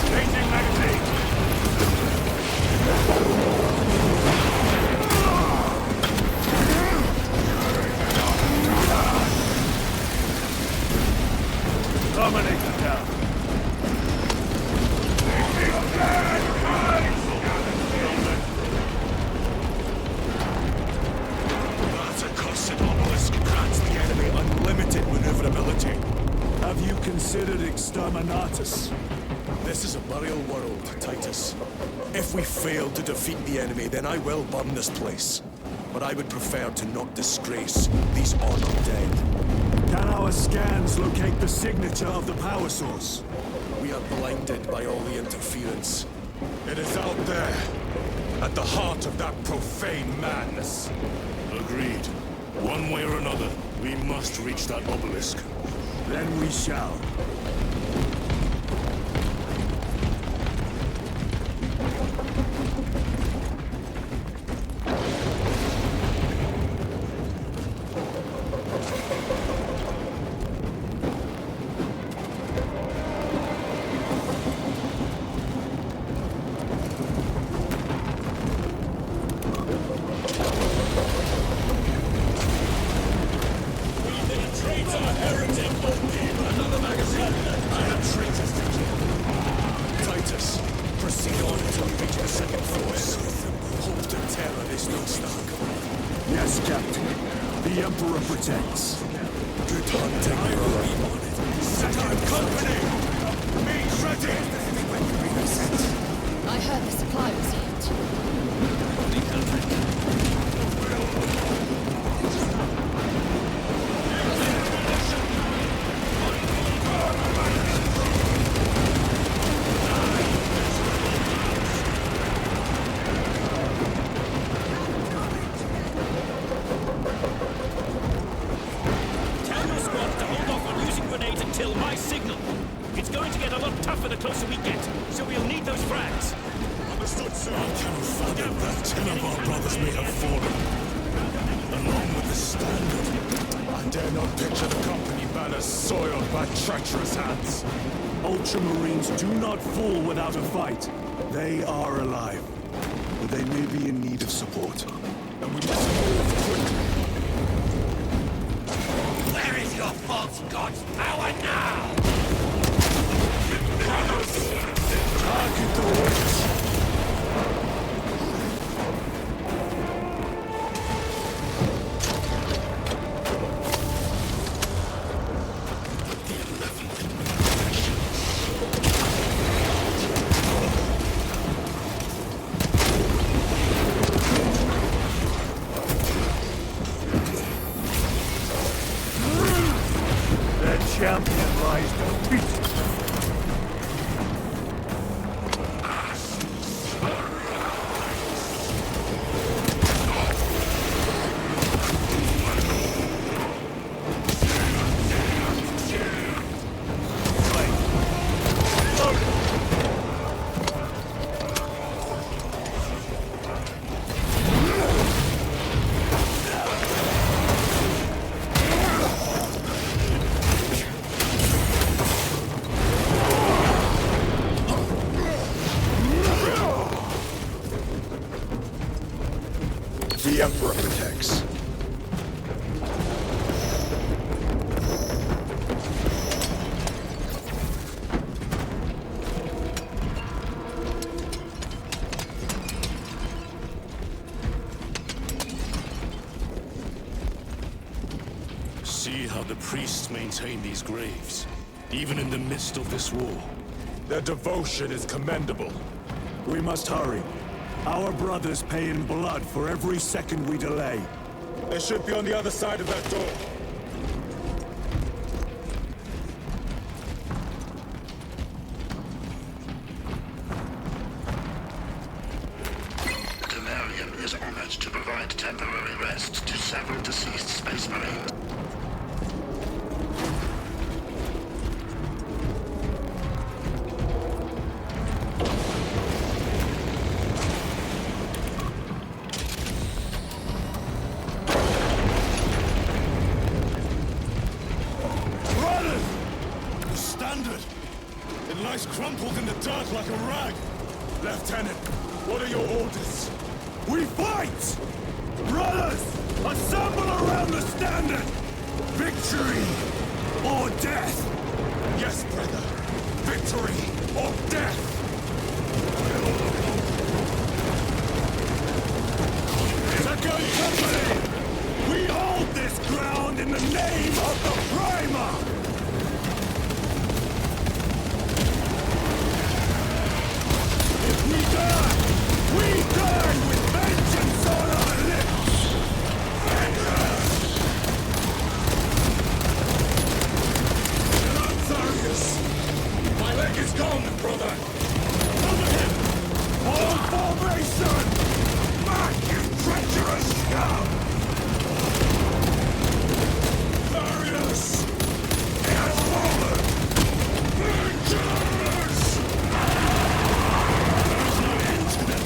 Changing magazine! Dominate the town. That accursed obelisk grants the enemy unlimited maneuverability. Have you considered exterminatus? This is a burial world, Titus. If we fail to defeat the enemy, then I will burn this place. But I would prefer to not disgrace these honored dead. Can our scans locate the signature of the power source? We are blinded by all the interference. It is out there, at the heart of that profane madness. Agreed. One way or another, we must reach that obelisk. Then we shall. Titus, proceed on until we reach the second force. Hope to terror is no snark. Yes, Captain. The Emperor protects. Good hunting, Emperor. Second company! Means ready! I heard the supply was hit. Tell your squad to hold off on using grenades until my signal. It's going to get a lot tougher the closer we get, so we'll need those frags. Understood, sir. I cannot fathom that 10 of our brothers may have fallen, along with the standard. I dare not picture the company banners soiled by treacherous hands. Ultramarines do not fall without a fight. They are alive, but they may be in need of support. And we must move quickly. Where is your false god's power now? Target the witch! The champion lies defeated. The Emperor protects. See how the priests maintain these graves, even in the midst of this war. Their devotion is commendable. We must hurry. Our brothers pay in blood for every second we delay. They should be on the other side of that door. The Temerium is honored to provide temporary rest to several deceased Space Marines. lies crumpled in the dirt like a rag. Lieutenant, what are your orders? We fight! Brothers, assemble around the standard! Victory or death! Yes, brother. Victory or death! Second company! We hold this ground in the name of the Primer! If we die with vengeance on our lips! Gracias. My leg is gone, brother! Cover him! Hold formation! Mark, you treacherous scum! Darius! He has fallen! Vengeance! There's no end to them!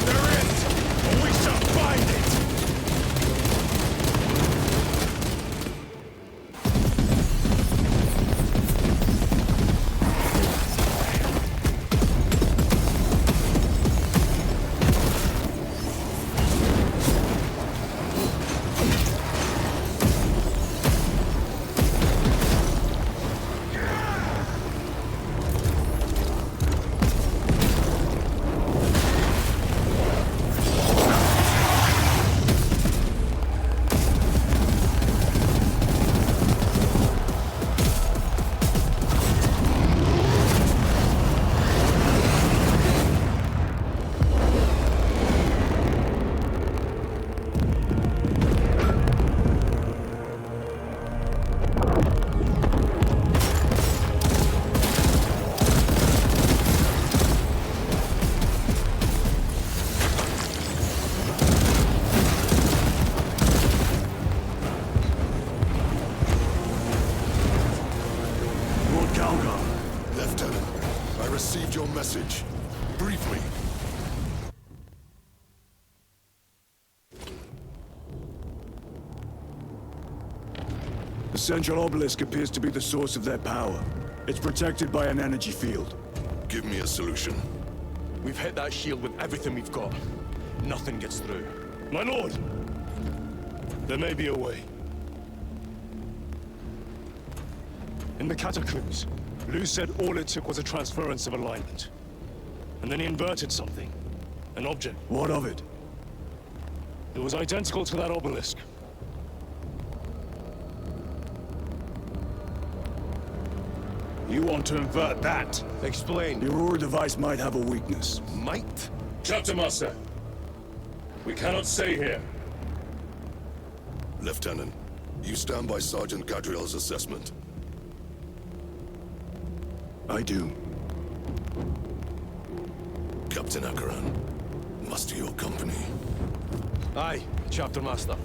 There is! We shall find it! Lieutenant, I received your message. Briefly. The central obelisk appears to be the source of their power. It's protected by an energy field. Give me a solution. We've hit that shield with everything we've got. Nothing gets through. My lord! There may be a way. In the catacombs, Lou said all it took was a transference of alignment. And then he inverted something. An object. What of it? It was identical to that obelisk. You want to invert that? Explain. The Aurora device might have a weakness. Might? Chapter Master, we cannot stay here. Lieutenant, you stand by Sergeant Gadriel's assessment. I do. Captain Akaran, muster your company. Aye, Chapter Master.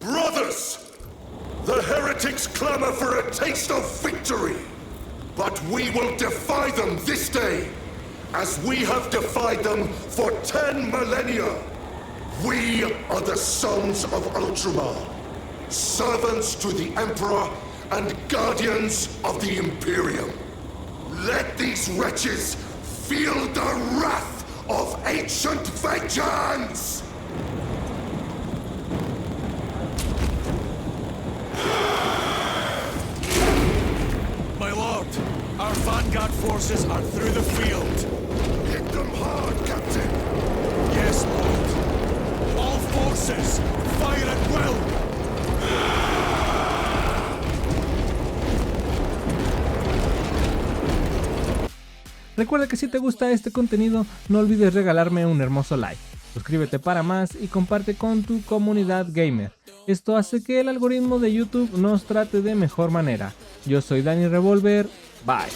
Brothers! The heretics clamor for a taste of victory! But we will defy them this day, as we have defied them for 10 millennia! We are the sons of Ultramar, servants to the Emperor and guardians of the Imperium. Let these wretches feel the wrath of ancient vengeance! My lord, our vanguard forces are through the field. Hit them hard, Captain! Yes, lord. All forces, fire at will! Recuerda que si te gusta este contenido, no olvides regalarme un hermoso like. Suscríbete para más y comparte con tu comunidad gamer. Esto hace que el algoritmo de YouTube nos trate de mejor manera. Yo soy Dani Revolver, bye.